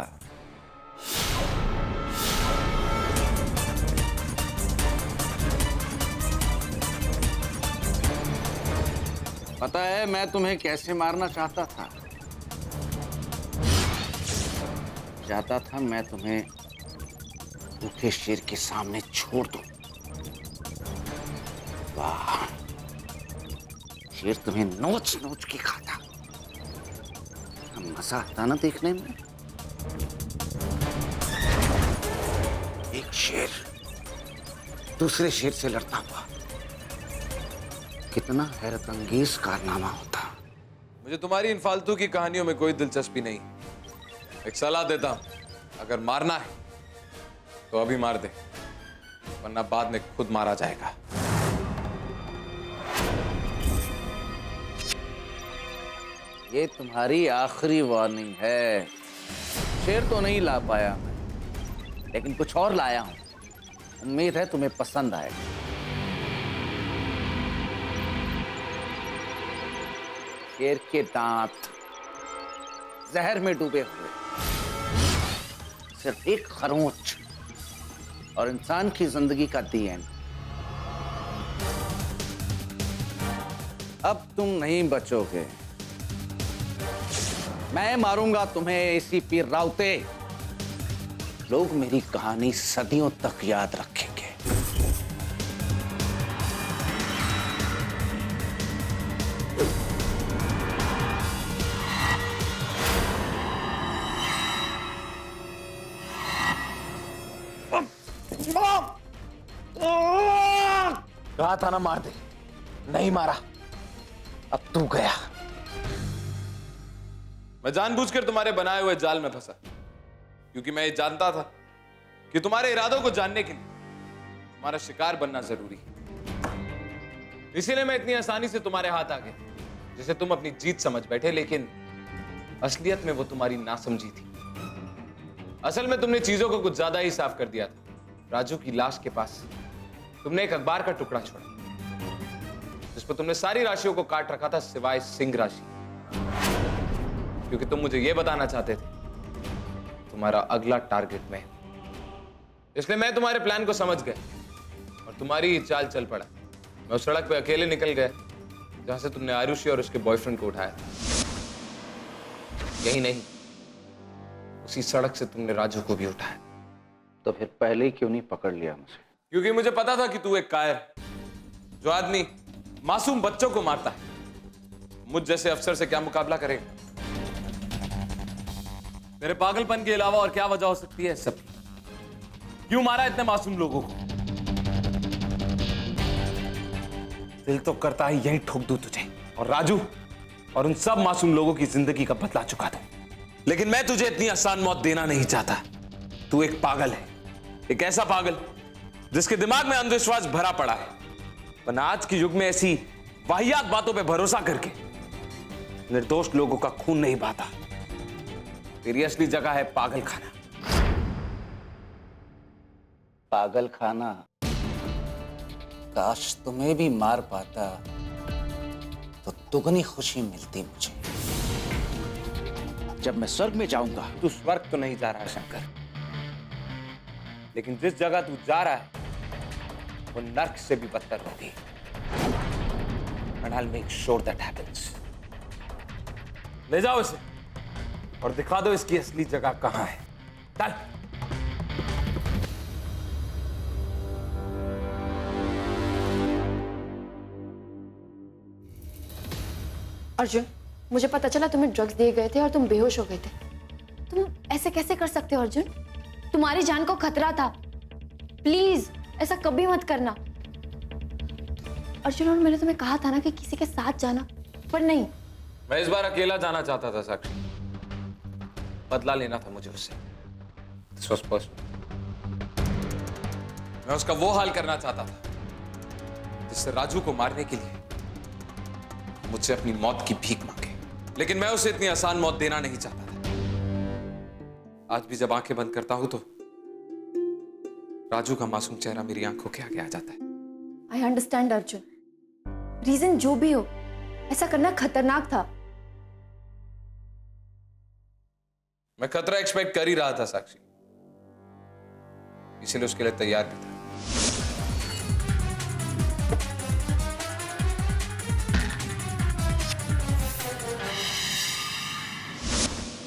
पता है मैं तुम्हें कैसे मारना चाहता था? चाहता था मैं तुम्हें भूखे शेर के सामने छोड़ दूं। वाह, शेर तुम्हें नोच नोच के खाता। मजा आता ना देखने में। एक शेर दूसरे शेर से लड़ता हुआ, कितना हैरत अंगेज कारनामा होता। मुझे तुम्हारी इन फालतू की कहानियों में कोई दिलचस्पी नहीं। एक सलाह देता हूं, अगर मारना है तो अभी मार दे, वरना बाद में खुद मारा जाएगा। ये तुम्हारी आखिरी वार्निंग है। शेर तो नहीं ला पाया मैं, लेकिन कुछ और लाया हूं। उम्मीद है तुम्हें पसंद आएगा। शेर के दांत जहर में डूबे हुए, सिर्फ एक खरोंच और इंसान की जिंदगी का दी एंड। अब तुम नहीं बचोगे। मैं मारूंगा तुम्हें ACP राउते। लोग मेरी कहानी सदियों तक याद रखेंगे। कहा था ना मार दे, नहीं मारा। अब तू गया। मैं जानबूझकर तुम्हारे बनाए हुए जाल में फंसा, क्योंकि मैं ये जानता था कि तुम्हारे इरादों को जानने के लिए तुम्हारा शिकार बनना जरूरी है। इसीलिए मैं इतनी आसानी से तुम्हारे हाथ आ गया, जिसे तुम अपनी जीत समझ बैठे, लेकिन असलियत में वो तुम्हारी नासमझी थी। असल में तुमने चीजों को कुछ ज्यादा ही साफ कर दिया था। राजू की लाश के पास तुमने एक अखबार का टुकड़ा छोड़ा, जिस पर तुमने सारी राशियों को काट रखा था सिवाय सिंह राशि, क्योंकि तुम मुझे यह बताना चाहते थे तुम्हारा अगला टारगेट में। इसलिए मैं तुम्हारे प्लान को समझ गया और तुम्हारी ही चाल चल पड़ा। मैं उस सड़क पे अकेले निकल गया जहां से तुमने आरुषि और उसके बॉयफ्रेंड को उठाया था। यही नहीं, उसी सड़क से तुमने राजू को भी उठाया। तो फिर पहले ही क्यों नहीं पकड़ लिया मुझे? क्योंकि मुझे पता था कि तू एक कायर, जो आदमी मासूम बच्चों को मारता है, मुझ जैसे अफसर से क्या मुकाबला करेगा। मेरे पागलपन के अलावा और क्या वजह हो सकती है सब? क्यों मारा इतने मासूम लोगों को? दिल तो करता है यही ठोक दूं तुझे और राजू और उन सब मासूम लोगों की जिंदगी का बदला चुका दूं, लेकिन मैं तुझे इतनी आसान मौत देना नहीं चाहता। तू एक पागल है, एक ऐसा पागल जिसके दिमाग में अंधविश्वास भरा पड़ा है। वरना आज के युग में ऐसी वाहियात बातों पे भरोसा करके निर्दोष लोगों का खून नहीं बहाता। तेरी असली जगह है पागल खाना। पागल खाना? काश तुम्हें भी मार पाता तो दुगनी खुशी मिलती मुझे। जब मैं स्वर्ग में जाऊंगा। तू स्वर्ग तो नहीं जा रहा है शंकर, लेकिन जिस जगह तू जा रहा है वो नर्क से भी बदतर होगी। And I'll make sure that happens. ले जाओ इसे और दिखा दो इसकी असली जगह कहां है। चल। अर्जुन, मुझे पता चला तुम्हें ड्रग्स दिए गए थे और तुम बेहोश हो गए थे। तुम ऐसे कैसे कर सकते हो अर्जुन? तुम्हारी जान को खतरा था। प्लीज ऐसा कभी मत करना अर्जुन। और मैंने तुम्हें कहा था ना कि किसी के साथ जाना, पर नहीं। मैं इस बार अकेला जाना चाहता था साक्षी। बदला लेना था मुझे उससे। This was personal. मैं उसका वो हाल करना चाहता था जिससे राजू को मारने के लिए मुझसे अपनी मौत की भीख मांगे, लेकिन मैं उसे इतनी आसान मौत देना नहीं चाहता था। आज भी जब आंखें बंद करता हूं तो राजू का मासूम चेहरा मेरी आंखों के आगे आ जाता है। आई अंडरस्टैंड अर्जुन, रीजन जो भी हो, ऐसा करना खतरनाक था। मैं खतरा एक्सपेक्ट कर ही रहा था साक्षी, इसीलिए उसके लिए तैयार भी था।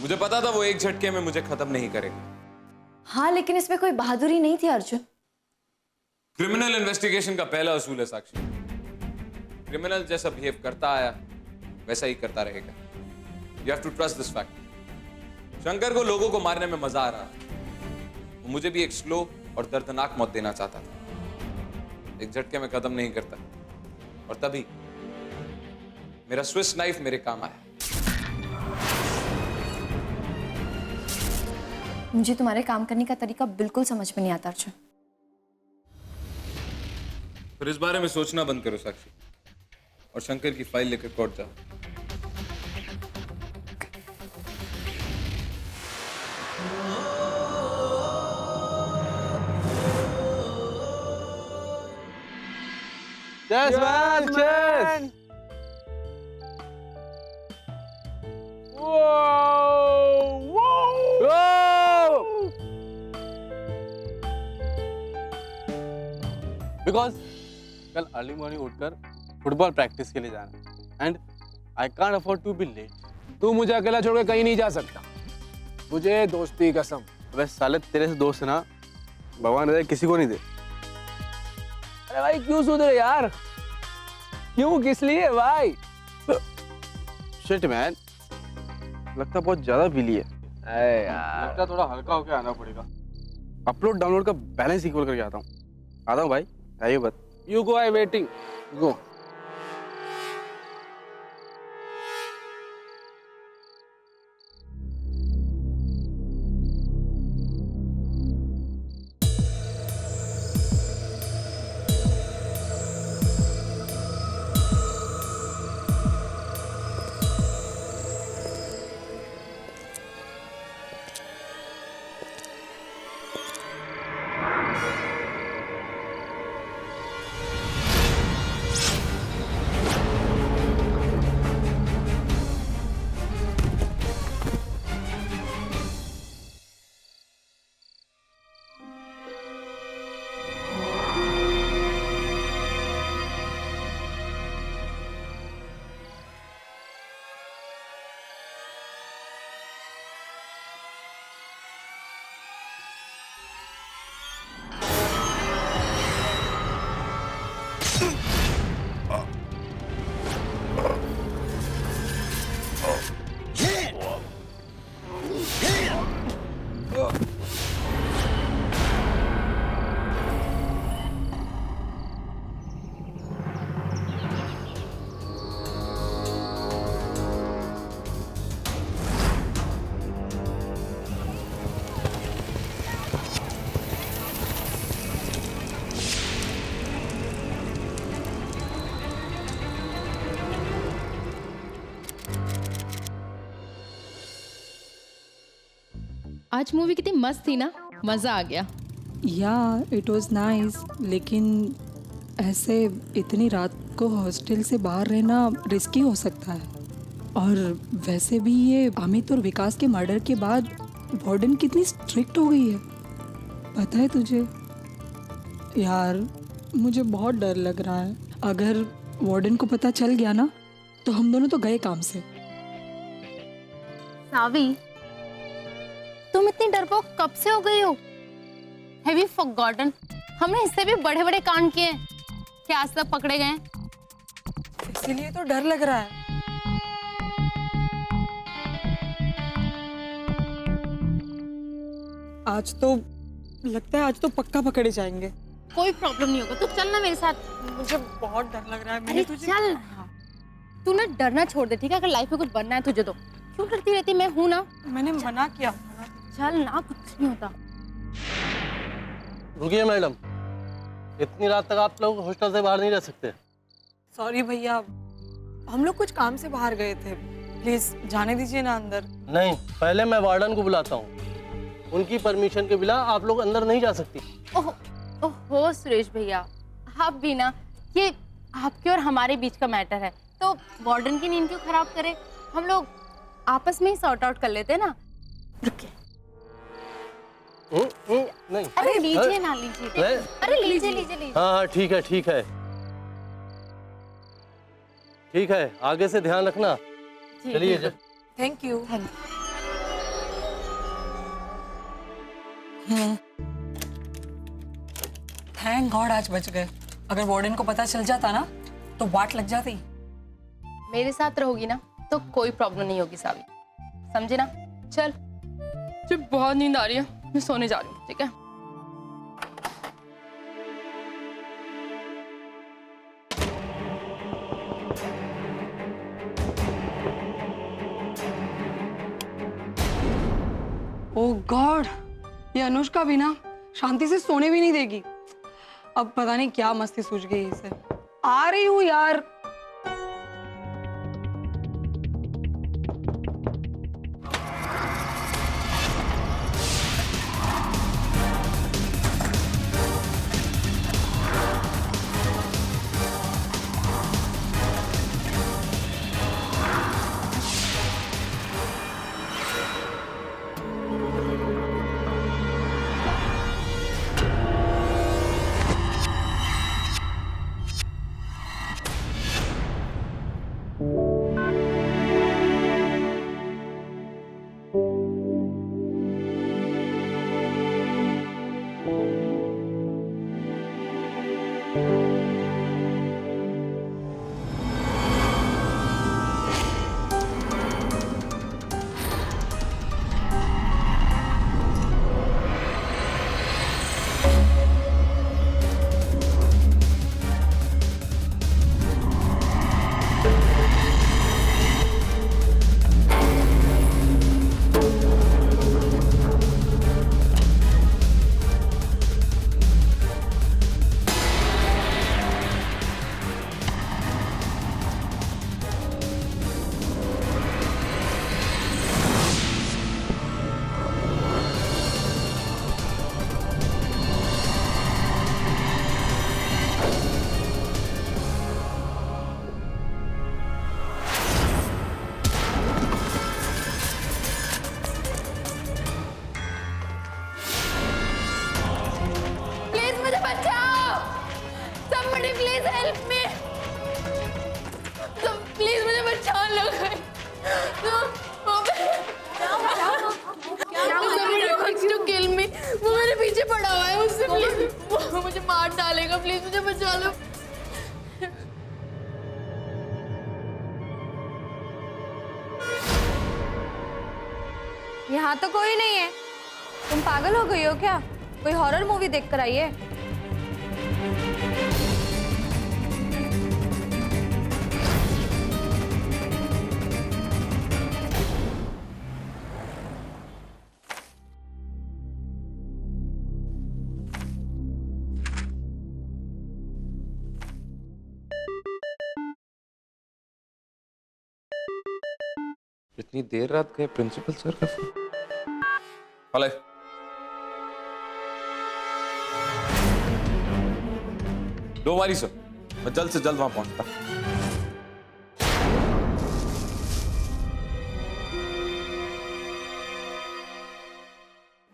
मुझे पता था वो एक झटके में मुझे खत्म नहीं करेगा। हाँ, लेकिन इसमें कोई बहादुरी नहीं थी अर्जुन। क्रिमिनल इन्वेस्टिगेशन का पहला असूल है साक्षी, क्रिमिनल जैसा बिहेव करता आया वैसा ही करता रहेगा। You have to trust this fact. Shankar को लोगों को मारने में मजा आ रहा, वो मुझे भी एक स्लो और दर्दनाक मौत देना चाहता था। एक झटके में खत्म नहीं करता, और तभी मेरा स्विस नाइफ मेरे काम आया। मुझे तुम्हारे काम करने का तरीका बिल्कुल समझ में नहीं आता अर्जुन। फिर इस बारे में सोचना बंद करो साक्षी, और शंकर की फाइल लेकर कोर्ट जाओ। Cheers, man! Cheers! बिकॉज कल अर्ली मॉर्निंग उठकर फुटबॉल प्रैक्टिस के लिए जाना and I can't afford to be late. तू मुझे अकेला छोड़ के कहीं नहीं जा सकता, मुझे दोस्ती कसम। वैसे साले तेरे से दोस्त है ना, भगवान ने किसी को नहीं दे। अरे भाई क्यों सुधरे यार, क्यों, किस लिए भाई? शिट मैन, लगता बहुत ज्यादा बिली है। अरे यार, लगता थोड़ा हल्का होके आना पड़ेगा। अपलोड डाउनलोड का बैलेंस इक्वल करके आता हूँ भाई। आइए बात। यू गो, आई वेटिंग, गो। आज मूवी कितनी मस्त थी ना, मज़ा आ गया। या इट वॉज नाइस, लेकिन ऐसे इतनी रात को हॉस्टल से बाहर रहना रिस्की हो सकता है। और वैसे भी ये अमित और विकास के मर्डर के बाद वार्डन कितनी स्ट्रिक्ट हो गई है, पता है तुझे? यार मुझे बहुत डर लग रहा है। अगर वार्डन को पता चल गया ना तो हम दोनों तो गए काम से। सावी, तुम इतनी डरपोक कब से हो गई हो? Have you forgotten? हमने इससे भी बड़े बड़े कांड किए हैं कि आज तक पकड़े गए हैं। इसीलिए तो डर लग रहा है। आज तो लगता है आज तो पक्का पकड़े जाएंगे। कोई प्रॉब्लम नहीं होगा, तू चल ना मेरे साथ। मुझे बहुत डर लग रहा है। अरे चल, तू ना डरना छोड़ दे, ठीक है? अगर लाइफ में कुछ बनना है तुझे तो क्यों डरती रहती? मैं हूं ना। मैंने मना किया। चल ना, कुछ नहीं होता। रुकिए मैडम, इतनी रात तक आप लोग हॉस्टल से बाहर नहीं रह सकते। सॉरी भैया, हम लोग कुछ काम से बाहर गए थे, प्लीज जाने दीजिए ना अंदर। नहीं, पहले मैं वार्डन को बुलाता हूँ, उनकी परमिशन के बिना आप लोग अंदर नहीं जा सकती। ओहो सुरेश भैया, आप भी ना, ये आपके और हमारे बीच का मैटर है, तो वार्डन की नींद क्यों खराब करे? हम लोग आपस में ही सॉर्ट आउट कर लेते हैं ना। रुकिए। नहीं, अरे लीजिए ना, लीजिए। अरे लीजिए लीजिए लीजिए। हाँ ठीक है, ठीक है, ठीक है, आगे से ध्यान रखना। चलिए। Thank you. थैंक गॉड आज बच गए। अगर वार्डन को पता चल जाता ना तो वाट लग जाती। मेरे साथ रहोगी ना तो कोई प्रॉब्लम नहीं होगी सावी, समझे ना? चल, मुझे बहुत नींद आ रही है, मैं सोने जा रही हूँ, ठीक है? ओह गॉड, ये अनुष्का भी ना शांति से सोने भी नहीं देगी। अब पता नहीं क्या मस्ती सूझ गई इसे। आ रही हूँ यार। यहाँ तो कोई नहीं है। तुम पागल हो गई हो क्या? कोई हॉरर मूवी देख कर आई है? इतनी देर रात गए प्रिंसिपल सर का phone. Hello, don't worry sir, मैं जल्द से जल्द वहां पहुंचता।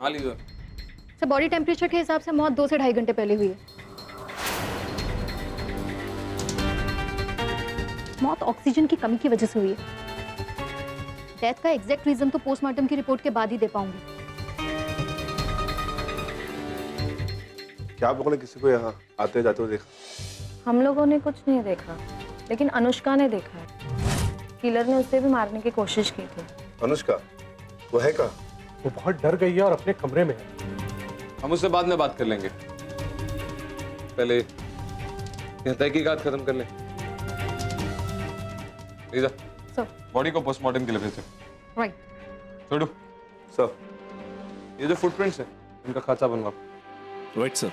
हाँ लीजिए सर, बॉडी टेम्परेचर के हिसाब से मौत 2 से 2.5 घंटे पहले हुई है। मौत ऑक्सीजन की कमी की वजह से हुई है। डेथ का एग्जैक्ट रीजन तो पोस्टमार्टम की रिपोर्ट के बाद ही दे पाऊंगी। क्या आप लोगों ने किसी को यहाँ आते जाते हुए देखा? हम लोगों ने कुछ नहीं देखा, लेकिन अनुष्का ने देखा है। किलर ने उसे भी मारने की कोशिश की थी। अनुष्का वो है कहाँ? वो बहुत डर गई है और अपने कमरे में है। हम उससे बाद में बात कर लेंगे, पहले यह तहकीकात खत्म कर लें। रीजा, बॉडी को पोस्टमार्टम के लिए भेजो। राइट। छोड़ो सर, ये जो फुटप्रिंट्स है इनका खाचा बनवाओ। Right sir.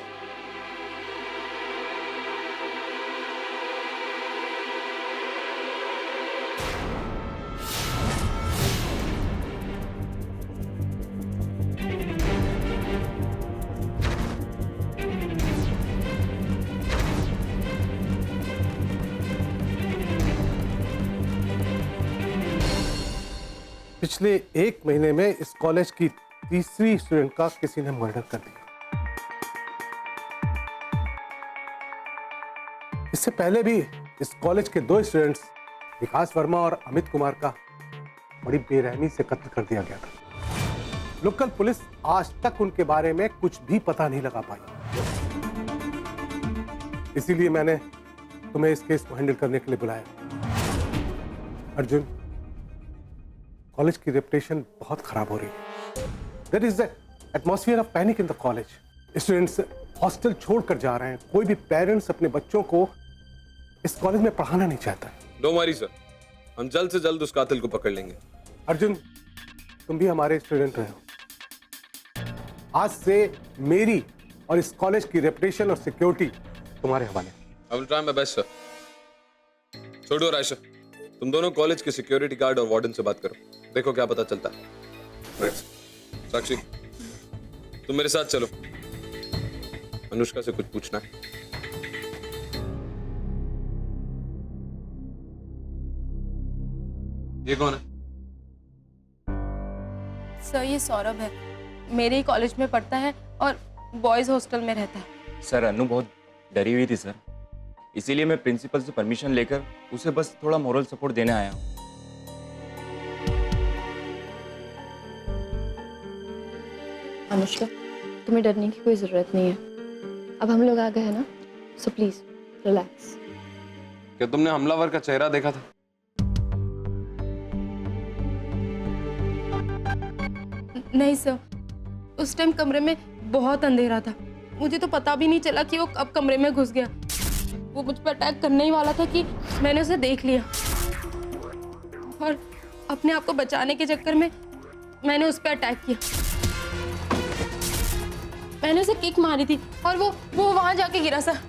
पिछले 1 महीने में इस कॉलेज की तीसरी स्टूडेंट का किसी ने मर्डर कर दिया। इससे पहले भी इस कॉलेज के 2 स्टूडेंट्स विकास वर्मा और अमित कुमार का बड़ी बेरहमी से कत्ल कर दिया गया था। लोकल पुलिस आज तक उनके बारे में कुछ भी पता नहीं लगा पाई। इसीलिए मैंने तुम्हें इस केस को हैंडल करने के लिए बुलाया। अर्जुन, कॉलेज की रेपुटेशन बहुत खराब हो रही है। There is the atmosphere of panic in the college. Students hostel छोड़कर जा रहे हैं। कोई भी पेरेंट्स अपने बच्चों को इस कॉलेज में पढ़ाना नहीं चाहता। डोंट वरी सर, हम जल्द से जल्द उस कातिल को पकड़ लेंगे। अर्जुन, तुम भी हमारे स्टूडेंट रहे हो। आज से मेरी और इस कॉलेज की रेपुटेशन और सिक्योरिटी तुम्हारे हवाले। I will try my best sir. छोड़ो रायशा, तुम दोनों कॉलेज के सिक्योरिटी गार्ड और वार्डन से बात करो, देखो क्या पता चलता है। साक्षी, तुम मेरे साथ चलो, अनुष्का से कुछ पूछना है। ये कौन है? सर, ये सौरभ है, मेरे ही कॉलेज में पढ़ता है और बॉयज हॉस्टल में रहता है। सर, अनु बहुत डरी हुई थी सर, इसीलिए मैं प्रिंसिपल से परमिशन लेकर उसे बस थोड़ा मोरल सपोर्ट देने आया हूँ। अनुष्का, तुम्हें डरने की कोई जरूरत नहीं है। अब हम लोग आ गए हैं ना, सो प्लीज रिलैक्स। क्या तुमने हमलावर का चेहरा देखा था? नहीं सर, उस टाइम कमरे में बहुत अंधेरा था, मुझे तो पता भी नहीं चला कि वो कब कमरे में घुस गया। वो मुझ पर अटैक करने ही वाला था कि मैंने उसे देख लिया और अपने आप को बचाने के चक्कर में मैंने उस पर अटैक किया। मैंने उसे किक मारी थी और वो वहां जाके गिरा सर।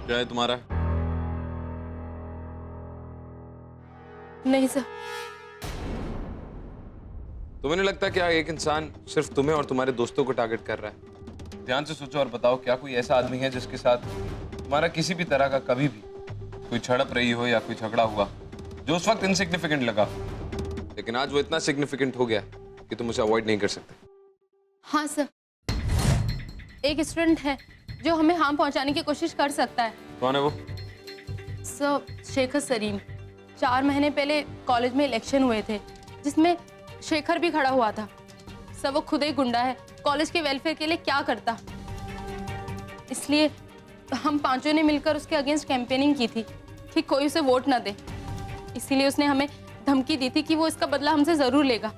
क्या है तुम्हारा? नहीं सर। तुम्हें नहीं लगता क्या एक इंसान सिर्फ तुम्हें और तुम्हारे दोस्तों को टारगेट कर रहा है? ध्यान से सोचो और बताओ, क्या कोई ऐसा आदमी है जिसके साथ तुम्हारा किसी भी तरह का कभी भी कोई झड़प रही हो या कोई झगड़ा हुआ जो उस वक्त इनसिग्निफिकेंट लगा, लेकिन आज वो इतना सिग्निफिकेंट हो गया कि तुम उसे अवॉइड नहीं कर सकते? हाँ सर, एक स्टूडेंट है जो हमें हार्म पहुंचाने की कोशिश कर सकता है। कौन है वो? सर, शेखर सरीन। 4 महीने पहले कॉलेज में इलेक्शन हुए थे जिसमें शेखर भी खड़ा हुआ था। सर, वो खुद ही गुंडा है, कॉलेज के वेलफेयर के लिए क्या करता। इसलिए हम पांचों ने मिलकर उसके अगेंस्ट कैंपेनिंग की थी कि कोई उसे वोट ना दे। इसीलिए उसने हमें धमकी दी थी कि वो इसका बदला हमसे जरूर लेगा।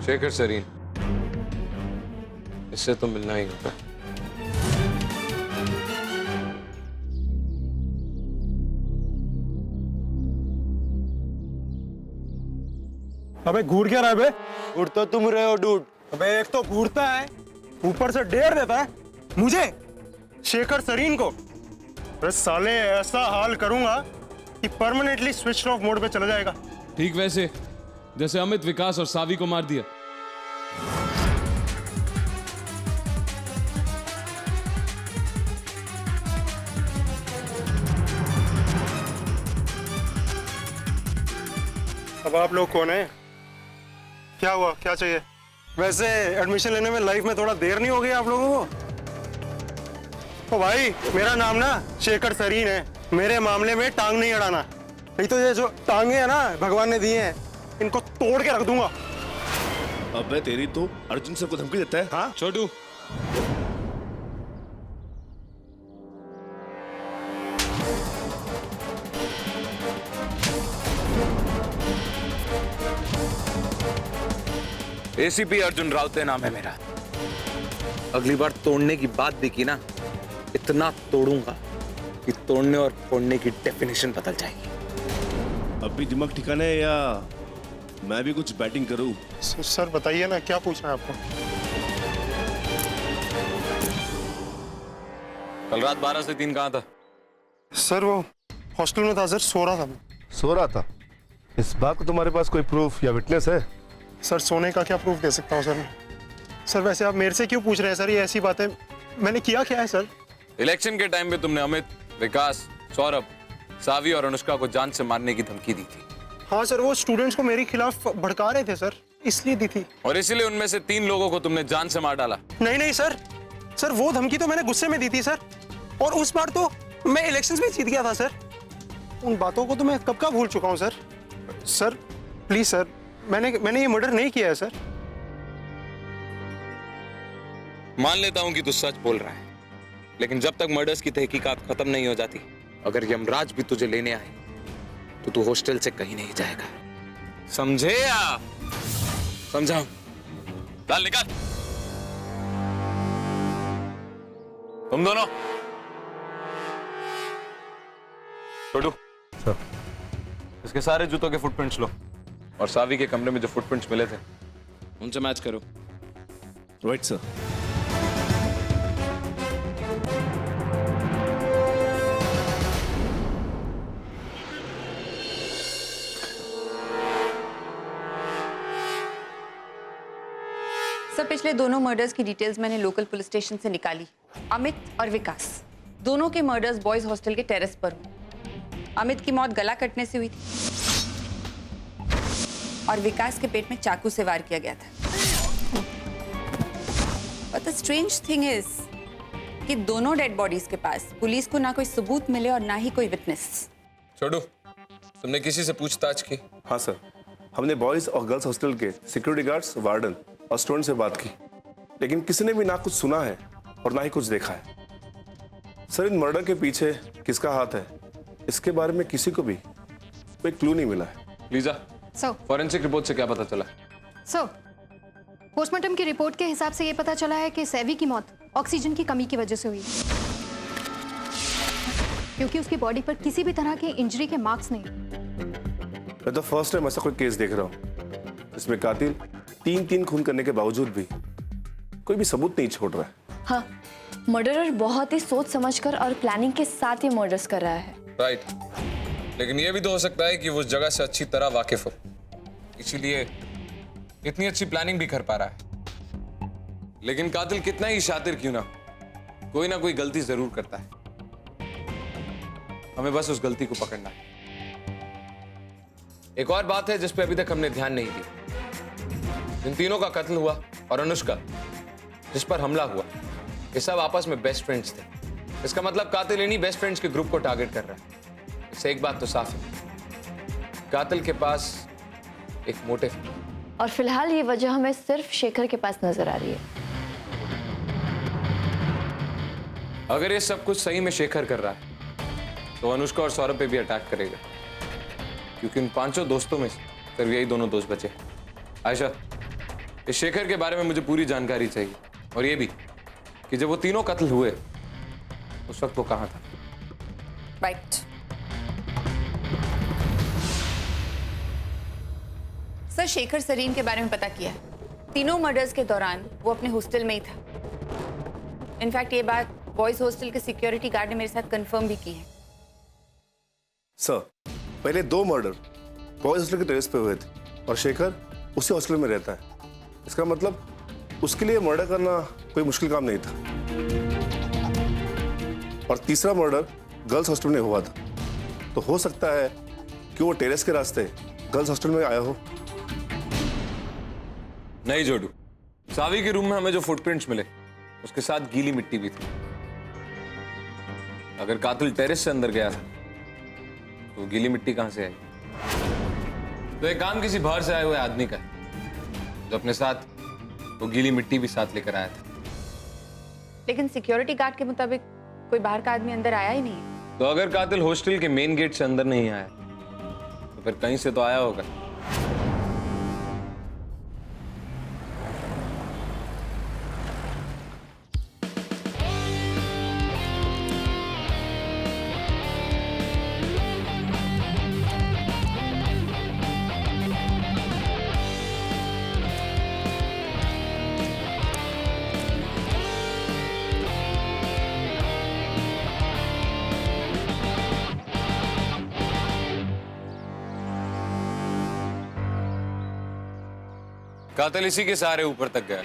शेखर सरीन, इससे तो मिलना ही होगा। अबे घूर क्या रहा है बे? घूर तो तुम रहे हो डूड। अबे एक तो घूरता है, ऊपर से डेढ़ देता है मुझे, शेखर सरीन को। अरे साले ऐसा हाल करूंगा कि परमानेंटली स्विच ऑफ मोड पे चला जाएगा। ठीक वैसे जैसे अमित, विकास और सावी को मार दिया। अब आप लोग कौन है? क्या हुआ, क्या चाहिए? वैसे एडमिशन लेने में लाइफ में थोड़ा देर नहीं हो गई आप लोगों को? तो भाई मेरा नाम ना शेखर सरीन है, मेरे मामले में टांग नहीं अड़ाना, नहीं तो ये जो टांगे है ना भगवान ने दिए हैं, इनको तोड़ के रख दूंगा। अबे तेरी तो अर्जुन सर को धमकी देता है। हाँ छोटू, एसीपी अर्जुन राउते नाम है मेरा। अगली बार तोड़ने की बात दिखी ना, इतना तोड़ूंगा कि तोड़ने और फोड़ने की डेफिनेशन बदल जाएगी। अब भी दिमाग ठिकाने है या मैं भी कुछ बैटिंग करूं? सर बताइए ना, क्या पूछना है आपको? कल रात 12 से 3 कहाँ था? सर वो हॉस्टल में था सर, सो रहा था। सो रहा था? इस बात को तुम्हारे पास कोई प्रूफ या विटनेस है? सर सोने का क्या प्रूफ दे सकता हूँ सर? सर वैसे आप मेरे से क्यों पूछ रहे हैं सर ये ऐसी बातें? मैंने किया क्या है सर? इलेक्शन के टाइम पे तुमने अमित, विकास, सौरभ, सावी और अनुष्का को जान से मारने की धमकी दी थी। हाँ सर, वो स्टूडेंट्स को मेरे खिलाफ भड़का रहे थे सर, इसलिए दी थी। और इसीलिए उनमें से 3 लोगों को तुमने जान से मार डाला। नहीं नहीं सर, सर वो धमकी तो मैंने गुस्से में दी थी सर, और उस बार तो मैं इलेक्शंस में जीत गया था सर। उन बातों को तो मैं कब का भूल चुका हूँ सर। सर प्लीज सर, मैंने ये मर्डर नहीं किया है सर। मान लेता हूं कि तू सच बोल रहा है, लेकिन जब तक मर्डर्स की तहकीकात खत्म नहीं हो जाती, अगर यमराज भी तुझे लेने आए तो तू हॉस्टल से कहीं नहीं जाएगा, समझे या? समझाऊं? डाल निकाल। तुम दोनों छोटू, इसके सारे जूतों के फुटप्रिंट्स लो और सावी के कमरे में जो फुटप्रिंट्स मिले थे उनसे मैच करो। Right sir. सर, पिछले दोनों मर्डर्स की डिटेल्स मैंने लोकल पुलिस स्टेशन से निकाली। अमित और विकास दोनों के मर्डर्स बॉयज हॉस्टल के टेरेस पर हुए। अमित की मौत गला कटने से हुई थी और विकास के पेट में चाकू से वार किया गया था। But the strange thing is कि दोनों डेड बॉडीज के पास पुलिस को ना कोई सबूत मिले और ना ही कोई विटनेस। छोटू, तुमने किसी से पूछताछ की? हाँ सर, हमने बॉयज और गर्ल्स हॉस्टल के सिक्योरिटी गार्ड्स, वार्डन और स्टूडेंट से बात की, लेकिन किसी ने भी ना कुछ सुना है और ना ही कुछ देखा है। सर, इन मर्डर के पीछे किसका हाथ है, इसके बारे में किसी को भी कोई क्लू नहीं मिला है। लीजा, सर फॉरेंसिक रिपोर्ट से क्या पता चला? सर, पोस्टमार्टम की रिपोर्ट के हिसाब से ये पता चला है कि सैवी की मौत ऑक्सीजन की कमी की वजह से हुई, क्योंकि उसकी बॉडी पर किसी भी तरह के इंजरी के मार्क्स नहीं। मैं तो फर्स्ट टाइम ऐसा कोई केस देख रहा हूँ इसमें कातिल 3 खून करने के बावजूद भी कोई भी सबूत नहीं छोड़ रहा है। हाँ, मर्डरर बहुत ही सोच समझकर और प्लानिंग के साथ ये मर्डर्स कर रहा है। राइट, लेकिन ये भी तो हो सकता है कि वो उस जगह से अच्छी तरह वाकिफ हो, इसीलिए इतनी अच्छी प्लानिंग भी कर पा रहा है। लेकिन कातिल कितना ही शातिर क्यों ना, कोई ना कोई गलती जरूर करता है। हमें बस उस गलती को पकड़ना है। एक और बात है जिस पे अभी तक हमने ध्यान नहीं दिया। जिन तीनों का कत्ल हुआ और अनुष्का जिस पर हमला हुआ, ये सब आपस में बेस्ट फ्रेंड्स थे। इसका मतलब कातिल इन्हीं बेस्ट फ्रेंड्स के ग्रुप को टारगेट कर रहा है। इससे एक बात तो साफ है, कातिल के पास एक मोटिव है। और फिलहाल ये वजह हमें सिर्फ शेखर के पास नजर आ रही है। अगर ये सब कुछ सही में शेखर कर रहा है तो अनुष्का और सौरभ पे भी अटैक करेगा, क्योंकि उन 5 दोस्तों में सिर्फ यही दोनों दोस्त बचे। आयशा, इस शेखर के बारे में मुझे पूरी जानकारी चाहिए, और ये भी कि जब वो तीनों कत्ल हुए उस वक्त वो कहाँ था। राइट। सर, शेखर सरीन के बारे में पता किया है। तीनों मर्डर्स के दौरान वो अपने हॉस्टल में ही था। इनफैक्ट ये बात बॉयज हॉस्टल के सिक्योरिटी गार्ड ने मेरे साथ कंफर्म भी की है। सर, पहले 2 मर्डर बॉयज हॉस्टल के टेरेस पे हुए थे और शेखर उसी हॉस्टल में रहता है। इसका मतलब उसके लिए मर्डर करना कोई मुश्किल काम नहीं था। और तीसरा मर्डर गर्ल्स हॉस्टल में हुआ था, तो हो सकता है कि वो टेरेस के रास्ते गर्ल्स हॉस्टल में आया हो। नहीं जोडू, सावी के रूम में हमें जो फुटप्रिंट्स मिले उसके साथ गीली मिट्टी भी थी। अगर कातिल टेरेस से अंदर गया था तो गीली मिट्टी कहां से आई? तो ये काम किसी बाहर से आए हुए आदमी का है, जो अपने साथ वो गीली मिट्टी भी साथ लेकर आया था। लेकिन सिक्योरिटी गार्ड के मुताबिक कोई बाहर का आदमी अंदर आया ही नहीं है। तो अगर कातिल हॉस्टल के मेन गेट से अंदर नहीं आया तो फिर कहीं से तो आया होगा। कातिल इसी के सहारे ऊपर तक गया।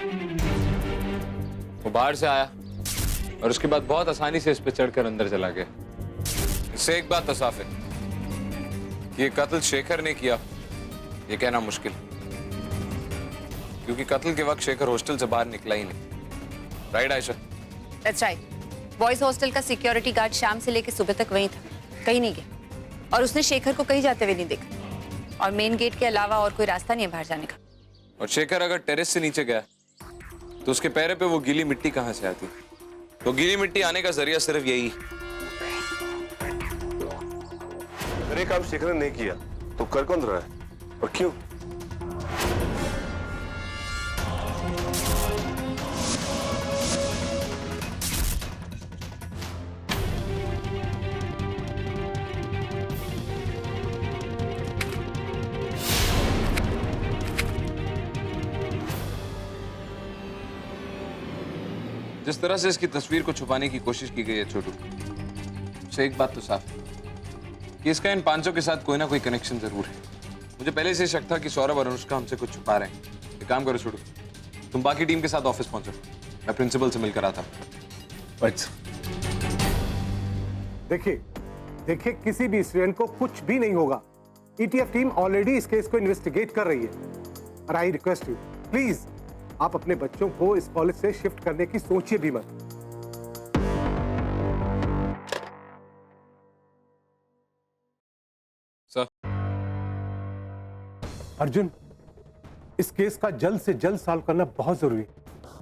वो बाहर से आया और उसके बाद बहुत आसानी से इस पे चढ़कर अंदर चला गया। इससे एक बात तो साफ है कि ये कत्ल शेखर ने किया, ये कहना मुश्किल, क्योंकि कत्ल के वक्त शेखर हॉस्टल से बाहर निकला ही नहीं। Right Ayesha? That's right. Boys hostel का सिक्योरिटी गार्ड शाम से लेकर सुबह तक वहीं था, कहीं नहीं गया, और उसने शेखर को कहीं जाते हुए नहीं देखा। और मेन गेट के अलावा और कोई रास्ता नहीं है बाहर जाने का। और शेखर अगर टेरेस से नीचे गया तो उसके पैर पे वो गीली मिट्टी कहां से आती? तो गीली मिट्टी आने का जरिया सिर्फ यही। अरे काम शेखर ने नहीं किया तो कर कौन रहा है और क्यों? जिस तरह से इसकी तस्वीर को छुपाने की कोशिश की गई है छोटू, उससे एक बात तो साफ है कि इसका इन 5 के साथ कोई ना कोई कनेक्शन जरूर है। मुझे पहले से शक था कि सौरभ और अनुष्का हमसे कुछ छुपा रहे हैं। एक काम करो छोटू, तुम बाकी टीम के साथ ऑफिस पहुंचो, मैं प्रिंसिपल से मिलकर आता हूं। देखिए किसी भी स्टूडेंट को कुछ भी नहीं होगा। ईटीएफ टीम ऑलरेडी इस केस को इन्वेस्टिगेट कर रही है। और आई रिक्वेस्ट यू, प्लीज आप अपने बच्चों को इस कॉलेज से शिफ्ट करने की सोचिए भी मत। सर। अर्जुन, इस केस का जल्द से जल्द सॉल्व करना बहुत जरूरी है,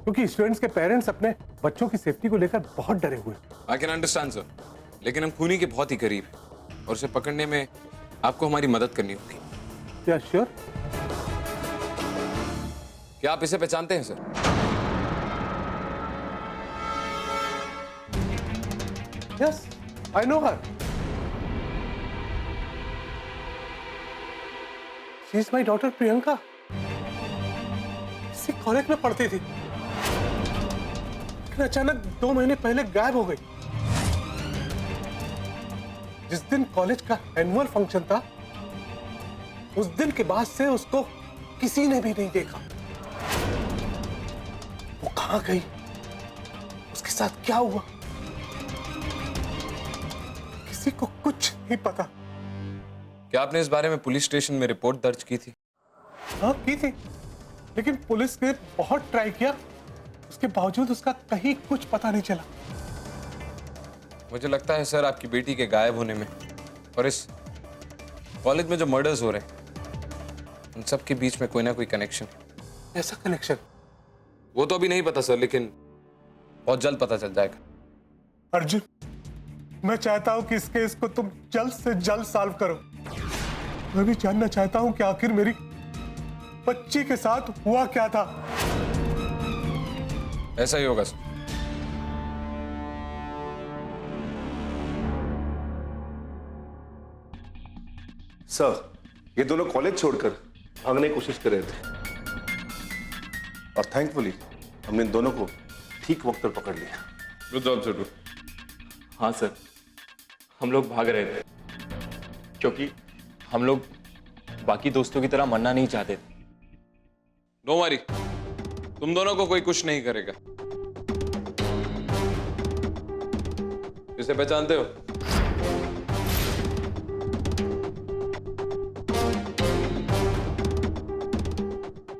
क्योंकि स्टूडेंट्स के पेरेंट्स अपने बच्चों की सेफ्टी को लेकर बहुत डरे हुए हैं। आई कैन अंडरस्टैंड सर, लेकिन हम खूनी के बहुत ही करीब हैं और उसे पकड़ने में आपको हमारी मदद करनी होगी। क्या श्योर? क्या आप इसे पहचानते हैं sir? Yes, I know her. She is my daughter Priyanka. इसी कॉलेज में पढ़ती थी, लेकिन अचानक 2 महीने पहले गायब हो गई। जिस दिन कॉलेज का एनुअल फंक्शन था, उस दिन के बाद से उसको किसी ने भी नहीं देखा। वो कहां गई, उसके साथ क्या हुआ, किसी को कुछ नहीं पता। क्या आपने इस बारे में पुलिस स्टेशन में रिपोर्ट दर्ज की थी? हाँ, की थी, लेकिन पुलिस ने बहुत ट्राई किया, उसके बावजूद उसका कहीं कुछ पता नहीं चला। मुझे लगता है सर आपकी बेटी के गायब होने में और इस कॉलेज में जो मर्डर्स हो रहे हैं उन सब के बीच में कोई ना कोई कनेक्शन। ऐसा कनेक्शन? वो तो अभी नहीं पता सर, लेकिन बहुत जल्द पता चल जाएगा। अर्जुन, मैं चाहता हूं कि इस केस को तुम जल्द से जल्द सॉल्व करो। मैं भी जानना चाहता हूं कि आखिर मेरी बच्ची के साथ हुआ क्या था। ऐसा ही होगा सर। सर, ये दोनों कॉलेज छोड़कर भागने की कोशिश कर रहे थे और थैंकफुली हमने इन दोनों को ठीक वक्त पर पकड़ लिया। Good job sir. हाँ सर, हम लोग भाग रहे थे क्योंकि हम लोग बाकी दोस्तों की तरह मरना नहीं चाहते थे। नो वरी, तुम दोनों को कोई कुछ नहीं करेगा। इसे पहचानते हो?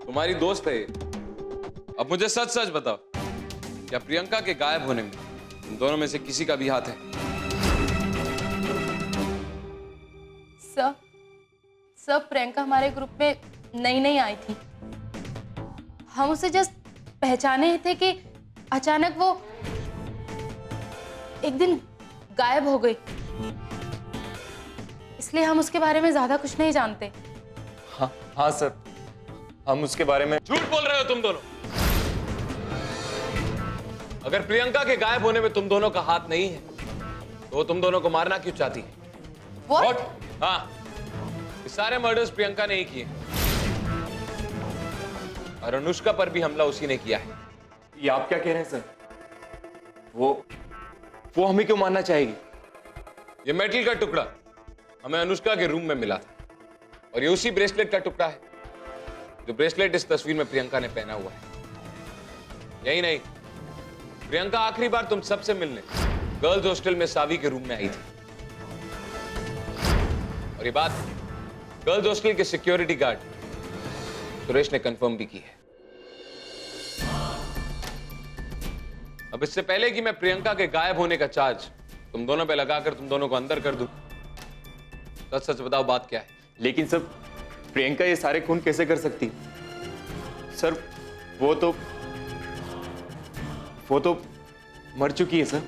तुम्हारी दोस्त है ये। अब मुझे सच सच बताओ, क्या प्रियंका के गायब होने में तुम दोनों में से किसी का भी हाथ है? सर प्रियंका हमारे ग्रुप में नई आई थी। हम उसे जस्ट पहचाने ही थे कि अचानक वो एक दिन गायब हो गई, इसलिए हम उसके बारे में ज्यादा कुछ नहीं जानते। हाँ सर, हम उसके बारे में। झूठ बोल रहे हो तुम दोनों। अगर प्रियंका के गायब होने में तुम दोनों का हाथ नहीं है तो वो तुम दोनों को मारना क्यों चाहती है? What? हाँ, ये सारे मर्डर्स प्रियंका ने ही किए और अनुष्का पर भी हमला उसी ने किया है। ये आप क्या कह रहे हैं सर? वो हमें क्यों मारना चाहेगी? ये मेटल का टुकड़ा हमें अनुष्का के रूम में मिला था और ये उसी ब्रेसलेट का टुकड़ा है जो ब्रेसलेट इस तस्वीर में प्रियंका ने पहना हुआ है। यही नहीं, प्रियंका आखिरी बार तुम सबसे मिलने गर्ल्स हॉस्टल में सावी के रूम में आई थी और ये बात गर्ल्स हॉस्टल के सिक्योरिटी गार्ड सुरेश ने कंफर्म भी की है। अब इससे पहले कि मैं प्रियंका के गायब होने का चार्ज तुम दोनों पे लगाकर तुम दोनों को अंदर कर दूं, सच सच बताओ बात क्या है? लेकिन सर, प्रियंका ये सारे खून कैसे कर सकती? सर वो तो मर चुकी है sir.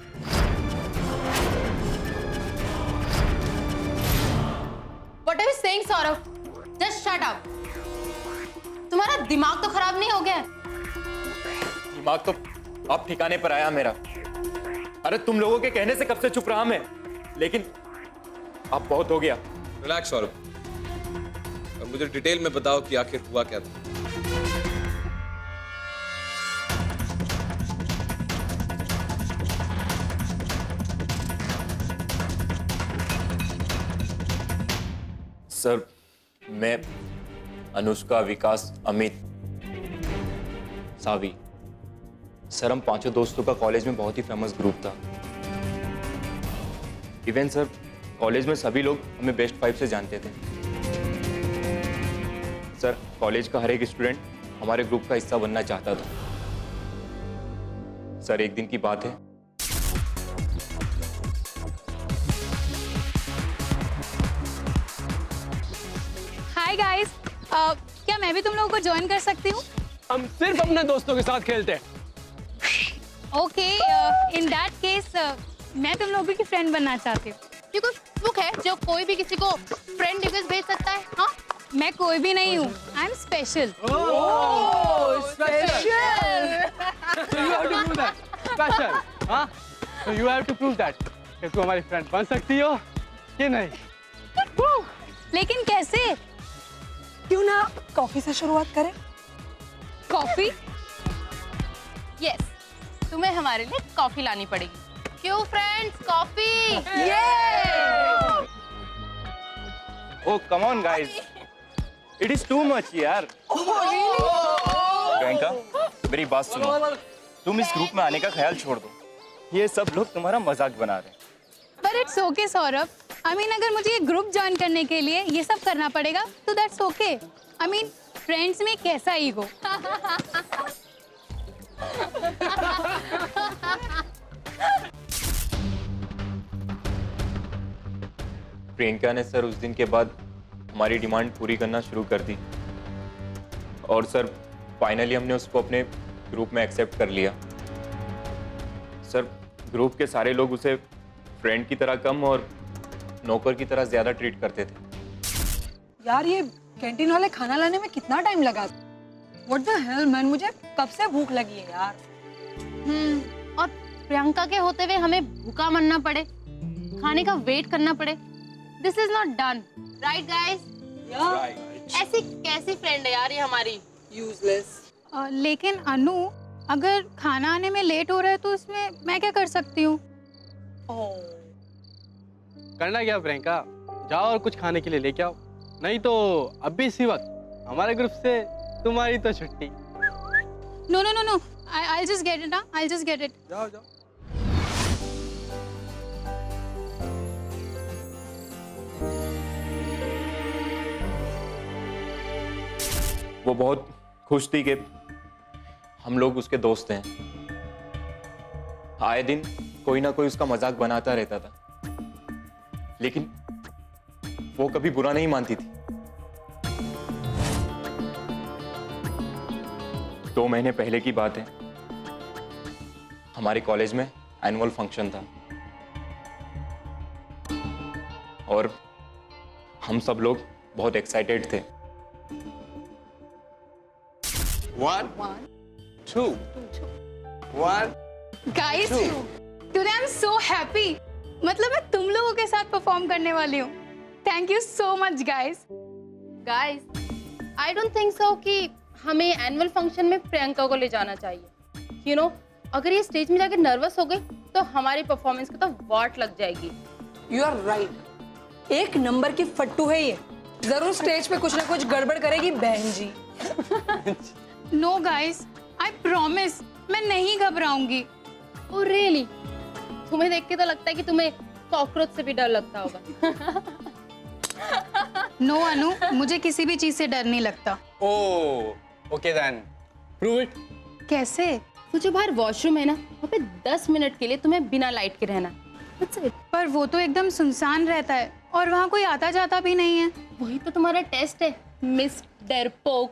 What are you saying, Saurabh? Just shut up. तुम्हारा दिमाग तो खराब नहीं हो गया? दिमाग तो आप ठिकाने पर आया मेरा। अरे तुम लोगों के कहने से कब से चुप रहा मैं, लेकिन अब बहुत हो गया। रिलैक्स सौरभ, अब मुझे डिटेल में बताओ कि आखिर हुआ क्या था। सर, मैं, अनुष्का, विकास, अमित, सावी, सर हम पांचों दोस्तों का कॉलेज में बहुत ही फेमस ग्रुप था। इवन सर, कॉलेज में सभी लोग हमें बेस्ट 5 से जानते थे। सर, कॉलेज का हर एक स्टूडेंट हमारे ग्रुप का हिस्सा बनना चाहता था। सर, एक दिन की बात है, हाय गाइस, क्या मैं भी तुम लोगों को ज्वाइन कर सकती हूँ? हम सिर्फ अपने दोस्तों के साथ खेलते हैं। ओके, इन दैट केस मैं तुम लोगों की फ्रेंड बनना चाहती हूँ। ये कोई बुक है जो कोई भी किसी को फ्रेंड रिक्वेस्ट भेज सकता है? हाँ, मैं कोई भी नहीं हूँ, I am special. So you have to prove that. Special, हाँ? So you have to prove that कि तुम हमारी फ्रेंड बन सकती हो कि नहीं? लेकिन कैसे? क्यों ना कॉफी से शुरुआत करें? कॉफी? यस, तुम्हें हमारे लिए कॉफी लानी पड़ेगी। क्यों friends, coffee? Oh, come on, guys. It is too much, यार। प्रियंका, मेरी बात सुनो। तुम इस ग्रुप में आने का ख्याल छोड़ दो। ये सब लोग तुम्हारा मजाक बना रहे हैं। पर it's okay Saurabh. I mean, अगर मुझे ये ग्रुप ज्वाइन करने के लिए ये सब करना पड़ेगा तो that's okay. I mean, friends में कैसा ईगो। प्रियंका ने सर उस दिन के बाद हमारी डिमांड पूरी करना शुरू कर दी और सर फाइनली हमने उसको अपने ग्रुप में एक्सेप्ट कर लिया। सर ग्रुप के सारे लोग उसे फ्रेंड की तरह कम और नौकर की तरह ज्यादा ट्रीट करते थे। यार ये कैंटीन वाले खाना लाने में कितना टाइम लगा? What the hell man, मुझे कब से भूख लगी है यार। और प्रियंका के होते हुए हमें भूखा मरना पड़े, खाने का वेट करना पड़े। This is not done, right guys? ऐसी कैसी फ्रेंड है यार ये हमारी? यूजलेस। लेकिन अनु, अगर खाना आने में लेट हो रहा है तो इसमें मैं क्या कर सकती हूँ? करना क्या प्रियंका, जाओ और कुछ खाने के लिए लेके आओ, नहीं तो अभी इसी वक्त हमारे ग्रुप से तुम्हारी तो छुट्टी। No no no no, I'll just get it, I'll just get it. जाओ जाओ। वो बहुत खुश थी कि हम लोग उसके दोस्त हैं। आए दिन कोई ना कोई उसका मजाक बनाता रहता था, लेकिन वो कभी बुरा नहीं मानती थी। 2 महीने पहले की बात है, हमारे कॉलेज में एनुअल फंक्शन था और हम सब लोग बहुत एक्साइटेड थे। 1 2 1 Guys, today I'm so happy. मतलब मैं तुम लोगों के साथ परफॉर्म करने वाली हूँ। Thank you so much, guys. Guys, I don't think so कि हमें एनुअल फंक्शन में प्रियंका को ले जाना चाहिए। यू नो, अगर ये स्टेज में जाकर नर्वस हो गई तो हमारी परफॉर्मेंस को तो वाट लग जाएगी। You are right. एक नंबर की फट्टू है ये, जरूर स्टेज पे कुछ ना कुछ गड़बड़ करेगी बहन जी। No guys, I promise, मैं नहीं घबराऊंगी। Oh really? तुम्हें देख के तो लगता है कि तुम्हें कॉकरोच से भी डर लगता होगा। नो अनु, मुझे किसी भी चीज से डर नहीं लगता। Oh okay then, prove it. कैसे? वो जो बाहर वॉशरूम है ना, वहाँ पे 10 मिनट के लिए तुम्हें बिना लाइट के रहना। पर वो तो एकदम सुनसान रहता है और वहाँ कोई आता जाता भी नहीं है। वही तो तुम्हारा टेस्ट है, मिस डरपोक।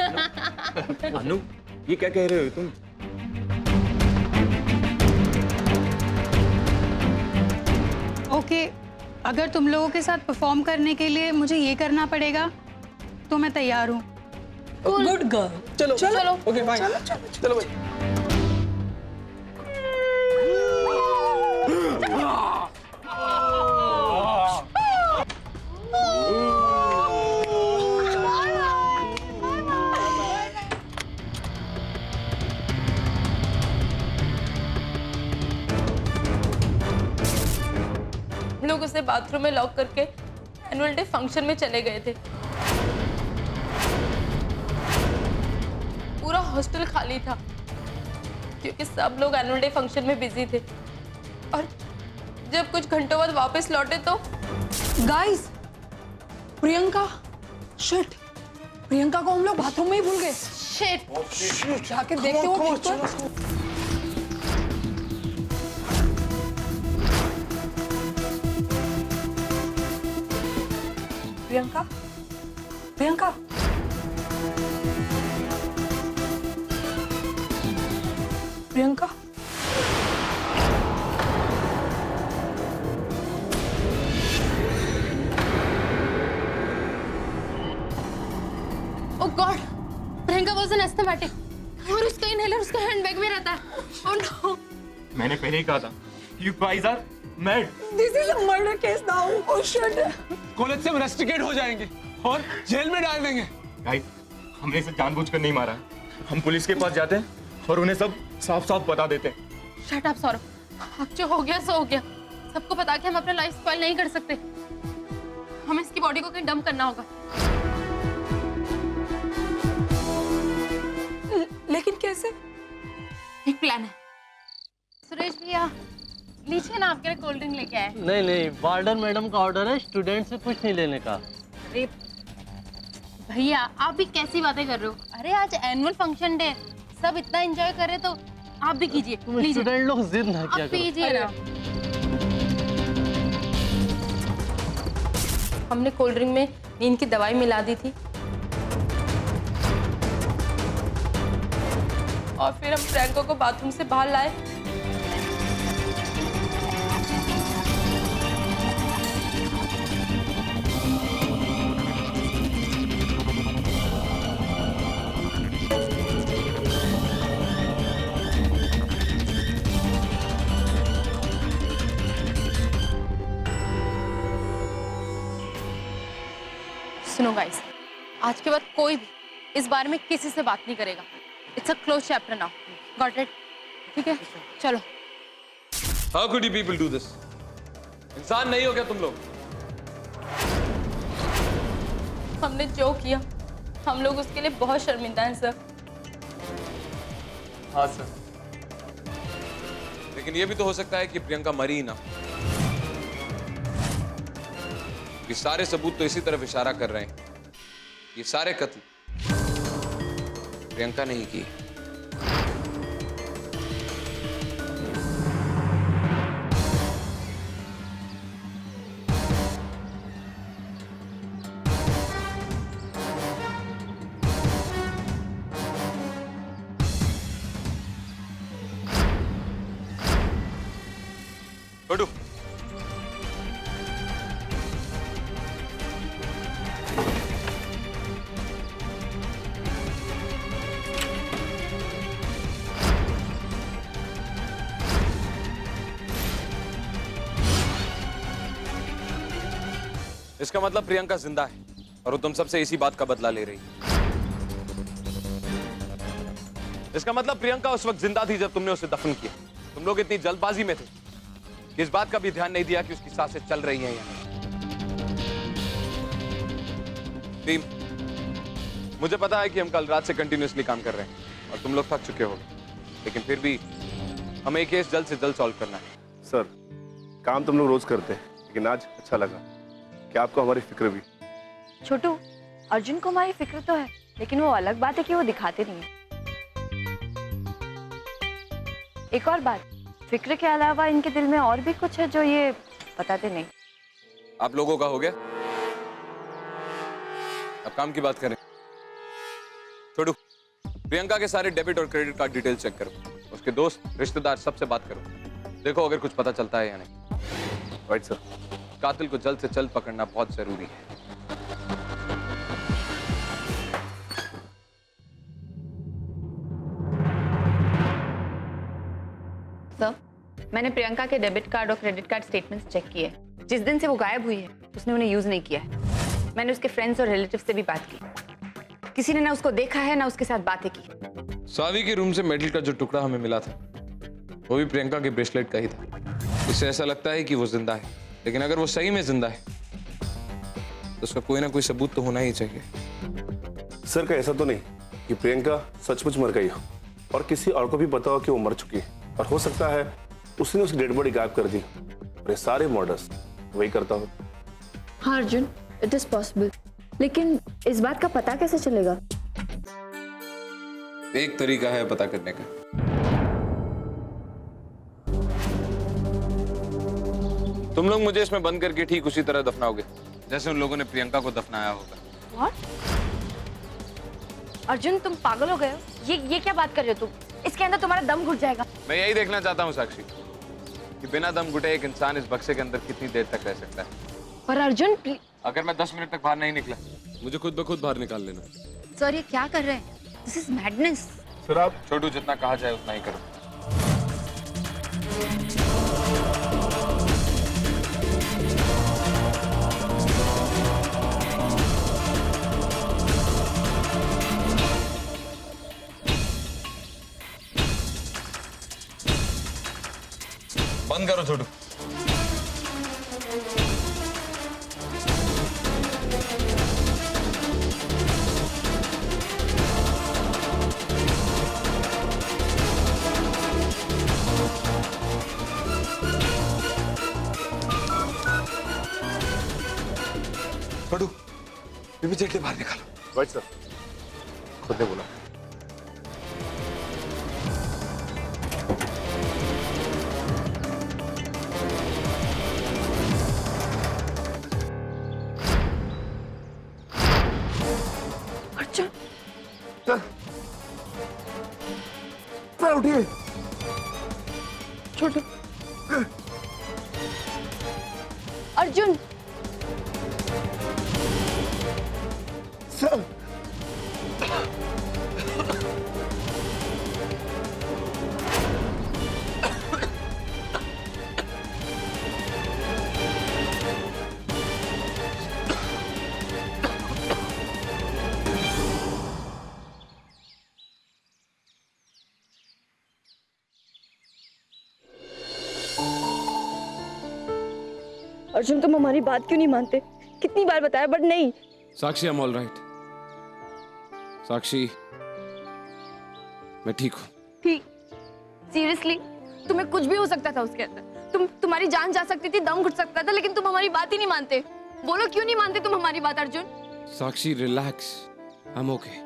अनु, ये क्या कह रहे हो तुम? ओके, अगर तुम लोगों के साथ परफॉर्म करने के लिए मुझे ये करना पड़ेगा तो मैं तैयार हूँ। Good girl. चलो चलो ओके बाय। चलो भाई। लोग उसे बाथरूम में लॉक करके एनुअल डे फंक्शन में चले गए थे। पूरा हॉस्टल खाली था क्योंकि सब लोग एनुअल डे फंक्शन में बिजी थे और जब कुछ घंटों बाद वापस लौटे तो गाइस, प्रियंका, शिट, प्रियंका को हम लोग बाथरूम में ही भूल गए। शिट, जाके देखते हो ठीक तो? प्रियंका, प्रियंका, प्रियंका, ओह गॉड, प्रियंका वाज एन एस्थेमेटिक और उसका इनहेलर उसका हैंडबैग में रहता है। ओह नो, मैंने पहले ही कहा था, you guys are mad. This is a murder case now. Oh shit, college से रस्टिकेट हो जाएंगे और जेल में डाल देंगे। गाइस, हमने इसे जानबूझकर नहीं मारा, हम पुलिस के पास जाते हैं और उन्हें सब साफ साफ बता देते हैं। शट अप सौरभ, अब जो हो गया सो हो गया। सबको पता कि हम अपना लाइफ स्पॉइल नहीं कर सकते। हमें इसकी बॉडी को कहीं डंप करना होगा। लेकिन कैसे? एक प्लान है। सुरेश भैया, लीजिए ना, आपके लिए कोल्ड ड्रिंक लेके आए। नहीं नहीं, वार्डन मैडम का ऑर्डर है, स्टूडेंट से कुछ नहीं लेने का। अरे भैया आप भी कैसी बातें कर रहे हो? अरे आज एनुअल फंक्शन डे, सब इतना एंजॉय कर रहे तो आप भी कीजिए। स्टूडेंट लोग जिद ना किया आप करो। पीजिए ना। हमने कोल्ड ड्रिंक में नींद की दवाई मिला दी थी और फिर हम प्रियंका को बाथरूम से बाहर लाए। सुनो गाइस, आज के बाद कोई भी इस बारे में किसी से बात नहीं करेगा। It's a close chapter now. Got it? ठीक है, चलो। How could you people do this? इंसान नहीं हो क्या तुम लोग? हमने जो किया हम लोग उसके लिए बहुत शर्मिंदा हैं सर। हाँ सर। लेकिन ये भी तो हो सकता है कि प्रियंका मरी ना। ये सारे सबूत तो इसी तरफ इशारा कर रहे हैं। ये सारे कत्ल प्रियंका ने ही किए। छोटू, इसका मतलब प्रियंका जिंदा है और वो तुम सबसे इसी बात का बदला ले रही है। इसका मतलब प्रियंका उस वक्त जिंदा थी जब तुमने उसे दफन किया। तुम लोग इतनी जल्दबाजी में थे कि इस बात का भी ध्यान नहीं दिया कि उसकी सांसें चल रही हैं या नहीं। टीम, मुझे पता है कि हम कल रात से कंटिन्यूअसली काम कर रहे हैं और तुम लोग थक चुके हो, लेकिन फिर भी हमें ये केस जल्द से जल्द सॉल्व करना है। सर, काम तुम लोग रोज करते हैं, लेकिन आज अच्छा लगा कि आपको हमारी फिक्र भी। छोटू, अर्जुन को हमारी फिक्र तो है, लेकिन वो अलग बात है कि वो दिखाते नहीं है। एक और बात, फिक्र के अलावा इनके दिल में और भी कुछ है जो ये बताते नहीं। आप लोगों का हो गया, अब काम की बात करें। छोड़ू, प्रियंका के सारे डेबिट और क्रेडिट कार्ड डिटेल चेक करो, उसके दोस्त रिश्तेदार सबसे बात करो, देखो अगर कुछ पता चलता है या नहीं। Right sir. कातिल को जल्द से जल्द पकड़ना बहुत जरूरी है। सर, मैंने प्रियंका के डेबिट कार्ड और क्रेडिट कार्ड स्टेटमेंट्स चेक किए। जिस दिन से वो गायब हुई है उसने उन्हें यूज नहीं किया है। मैंने उसके फ्रेंड्स और रिलेटिव से भी बात की, किसी ने ना उसको देखा है ना उसके साथ बातें की। सावी के रूम से मेटल का जो टुकड़ा हमें मिला था वो भी प्रियंका के ब्रेसलेट का ही था। इससे ऐसा लगता है कि वो जिंदा है, लेकिन अगर वो सही में जिंदा है तो उसका कोई ना कोई सबूत तो होना ही चाहिए। सर, का ऐसा तो नहीं कि प्रियंका सचमुच मर गई हो और किसी और को भी पता हो कि वो मर चुकी है, और हो सकता है उसने उसकी डेड बॉडी गायब कर दी और ये सारे मर्डर्स वही करता हो। हाँ अर्जुन, इट इज पॉसिबल, लेकिन इस बात का पता कैसे चलेगा? एक तरीका है पता करने का। तुम लोग मुझे इसमें बंद करके ठीक उसी तरह दफनाओगे जैसे उन लोगों ने प्रियंका को दफनाया होगा। What? अर्जुन, तुम पागल हो गए हो? ये क्या बात कर रहे हो तुम? इसके अंदर तुम्हारा दम घुट जाएगा। मैं यही देखना चाहता हूँ साक्षी कि बिना दम घुटे एक इंसान इस बक्से के अंदर कितनी देर तक रह सकता है। पर अर्जुन, अगर मैं 10 मिनट तक बाहर नहीं निकला, मुझे खुद ब खुद बाहर निकाल लेना। सर, ये क्या कर रहे हैं? This is madness. सर, आप छोटू जितना कहा जाए उतना ही करो। बंद करो छोटू। छोटू, इमीडिएटली बाहर निकालो। राइट सर, खुद ने बोला। अर्जुन, सर उठिए। छोटू, अर्जुन, सर अर्जुन तुम हमारी बात क्यों नहीं मानते? कितनी बार बताया बट नहीं। साक्षी, आई एम ऑल राइट। साक्षी, मैं ठीक हूँ। ठीक? सीरियसली? तुम्हें कुछ भी हो सकता था उसके अंदर। तुम्हारी जान जा सकती थी, दम घुट सकता था, लेकिन तुम हमारी बात ही नहीं मानते। बोलो क्यों नहीं मानते तुम हमारी बात Arjun? Sakshi, relax, I am okay.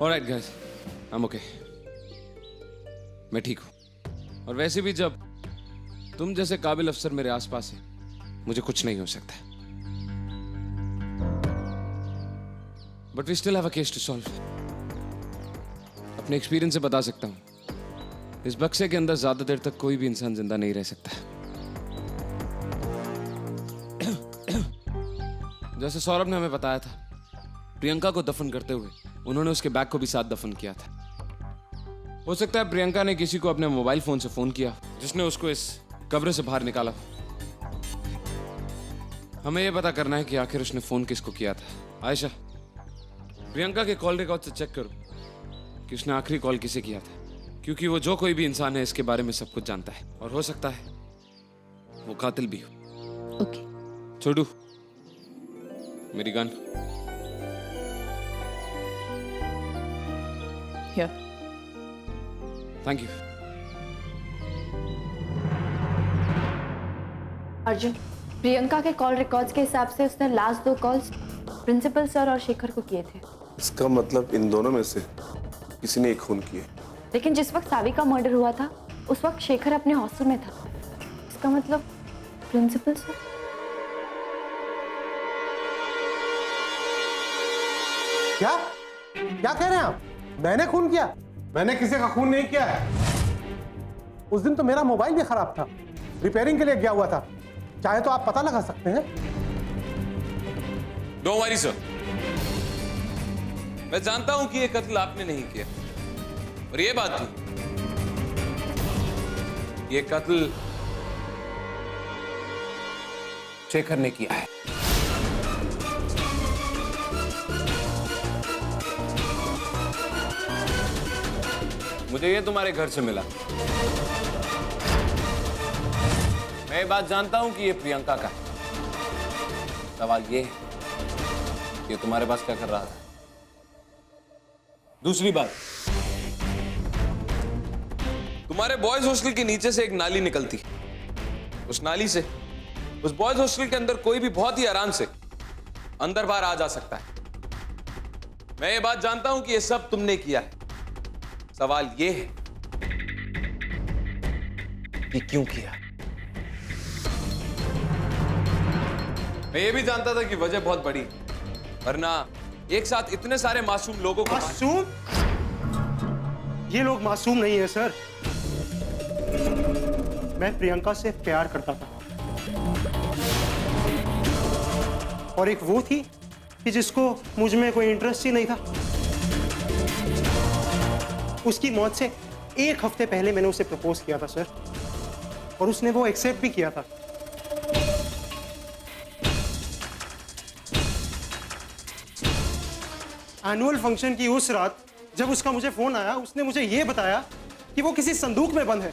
Alright guys, I am okay. मैं ठीक हूँ। और वैसे भी जब तुम जैसे काबिल अफसर मेरे आसपास है, मुझे कुछ नहीं हो सकता। But we still have a case to solve. अपने एक्सपीरियंस से बता सकता हूँ, इस बक्से के अंदर ज्यादा देर तक कोई भी इंसान जिंदा नहीं रह सकता। जैसे सौरभ ने हमें बताया था, प्रियंका को दफन करते हुए उन्होंने उसके बैग को भी साथ दफन किया था। हो सकता है प्रियंका ने किसी को अपने मोबाइल फोन से फोन किया, जिसने उसको इस कब्र से बाहर निकाला। हमें यह पता करना है कि आखिर उसने फोन किसको किया था। आयशा, प्रियंका के कॉल रिकॉर्ड से चेक करो कि उसने आखिरी कॉल किसे किया था, क्योंकि वो जो कोई भी इंसान है इसके बारे में सब कुछ जानता है, और हो सकता है वो कातिल भी हो। ओके। छोटू, मेरी gun. Here. Thank you. Arjun, Priyanka के कॉल रिकॉर्ड्स के हिसाब से उसने लास्ट 2 कॉल्स प्रिंसिपल सर और शेखर को किए थे। इसका मतलब इन दोनों में से किसी ने एक खून किया। लेकिन जिस वक्त सावी का मर्डर हुआ था उस वक्त शेखर अपने हॉस्टल में था। इसका मतलब प्रिंसिपल सर। क्या क्या कह रहे हैं आप? मैंने खून किया? मैंने किसी का खून नहीं किया है। उस दिन तो मेरा मोबाइल भी खराब था, रिपेयरिंग के लिए गया हुआ था। चाहे तो आप पता लगा सकते हैं। डोंट वरी सर, मैं जानता हूं कि यह कत्ल आपने नहीं किया, और यह बात भी, यह कत्ल शेखर ने किया है। मुझे ये तुम्हारे घर से मिला। मैं ये बात जानता हूं कि ये प्रियंका का है। सवाल ये है कि तुम्हारे पास क्या कर रहा था। दूसरी बात, तुम्हारे बॉयज हॉस्टल के नीचे से एक नाली निकलती। उस नाली से उस बॉयज हॉस्टल के अंदर कोई भी बहुत ही आराम से अंदर बाहर आ जा सकता है। मैं ये बात जानता हूं कि ये सब तुमने किया है। सवाल ये है कि क्यों किया। मैं ये भी जानता था कि वजह बहुत बड़ी, वरना एक साथ इतने सारे मासूम लोगों को। मासूम? ये लोग मासूम नहीं है सर। मैं प्रियंका से प्यार करता था, और एक वो थी कि जिसको मुझ में कोई इंटरेस्ट ही नहीं था। उसकी मौत से 1 हफ्ते पहले मैंने उसे प्रपोज किया था सर, और उसने वो एक्सेप्ट भी किया था। एनुअल फंक्शन की उस रात जब उसका मुझे फोन आया, उसने मुझे ये बताया कि वो किसी संदूक में बंद है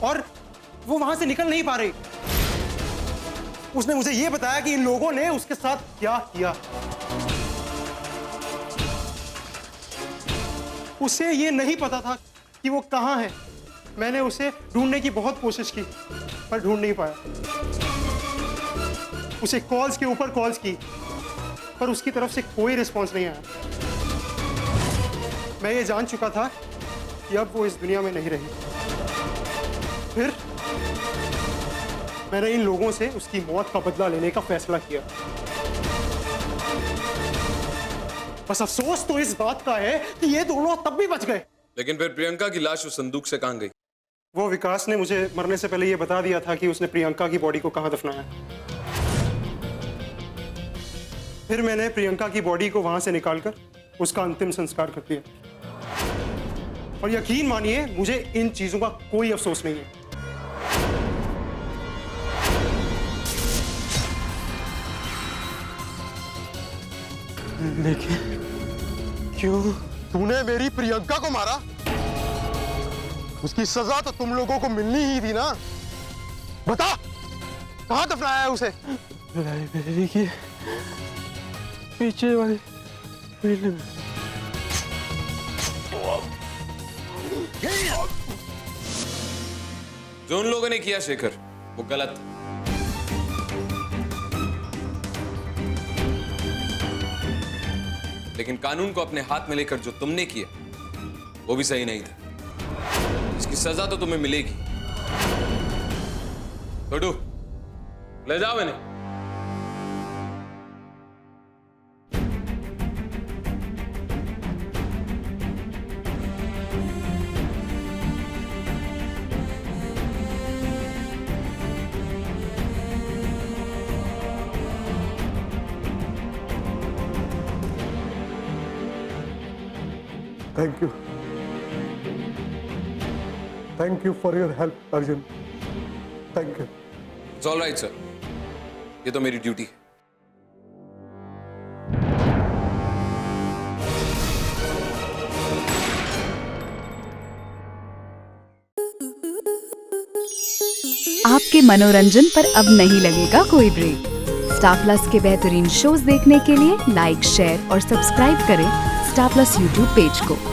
और वो वहां से निकल नहीं पा रही। उसने मुझे ये बताया कि इन लोगों ने उसके साथ क्या किया। उसे ये नहीं पता था कि वो कहां है। मैंने उसे ढूंढने की बहुत कोशिश की पर ढूंढ नहीं पाया। उसे कॉल्स के ऊपर कॉल्स की पर उसकी तरफ से कोई रिस्पॉन्स नहीं आया। मैं ये जान चुका था कि अब वो इस दुनिया में नहीं रही। फिर मैंने इन लोगों से उसकी मौत का बदला लेने का फैसला किया। बस अफसोस तो इस बात का है कि ये दोनों तब भी बच गए। लेकिन फिर प्रियंका की लाश उस संदूक से कहां गई? वो विकास ने मुझे मरने से पहले ये बता दिया था कि उसने प्रियंका की बॉडी को कहां दफनाया। फिर मैंने प्रियंका की बॉडी को वहां से निकालकर उसका अंतिम संस्कार कर दिया। और यकीन मानिए, मुझे इन चीजों का कोई अफसोस नहीं है। लेकिन क्यों तूने मेरी प्रियंका को मारा? उसकी सजा तो तुम लोगों को मिलनी ही थी ना। बता, कहां दफनाया है उसे? लाइब्रेरी की पीछे वाली फील्ड में। जो उन लोगों ने किया शेखर, वो गलत था। लेकिन कानून को अपने हाथ में लेकर जो तुमने किया, वो भी सही नहीं था। इसकी सजा तो तुम्हें मिलेगी। छोटू, ले जाओ इन्हें। Thank you for your help, Arjun. Thank you. It's all right, sir. ये तो मेरी ड्यूटी है। आपके मनोरंजन पर अब नहीं लगेगा कोई ब्रेक। स्टार प्लस के बेहतरीन शोज देखने के लिए लाइक, शेयर और सब्सक्राइब करें स्टार प्लस यूट्यूब पेज को।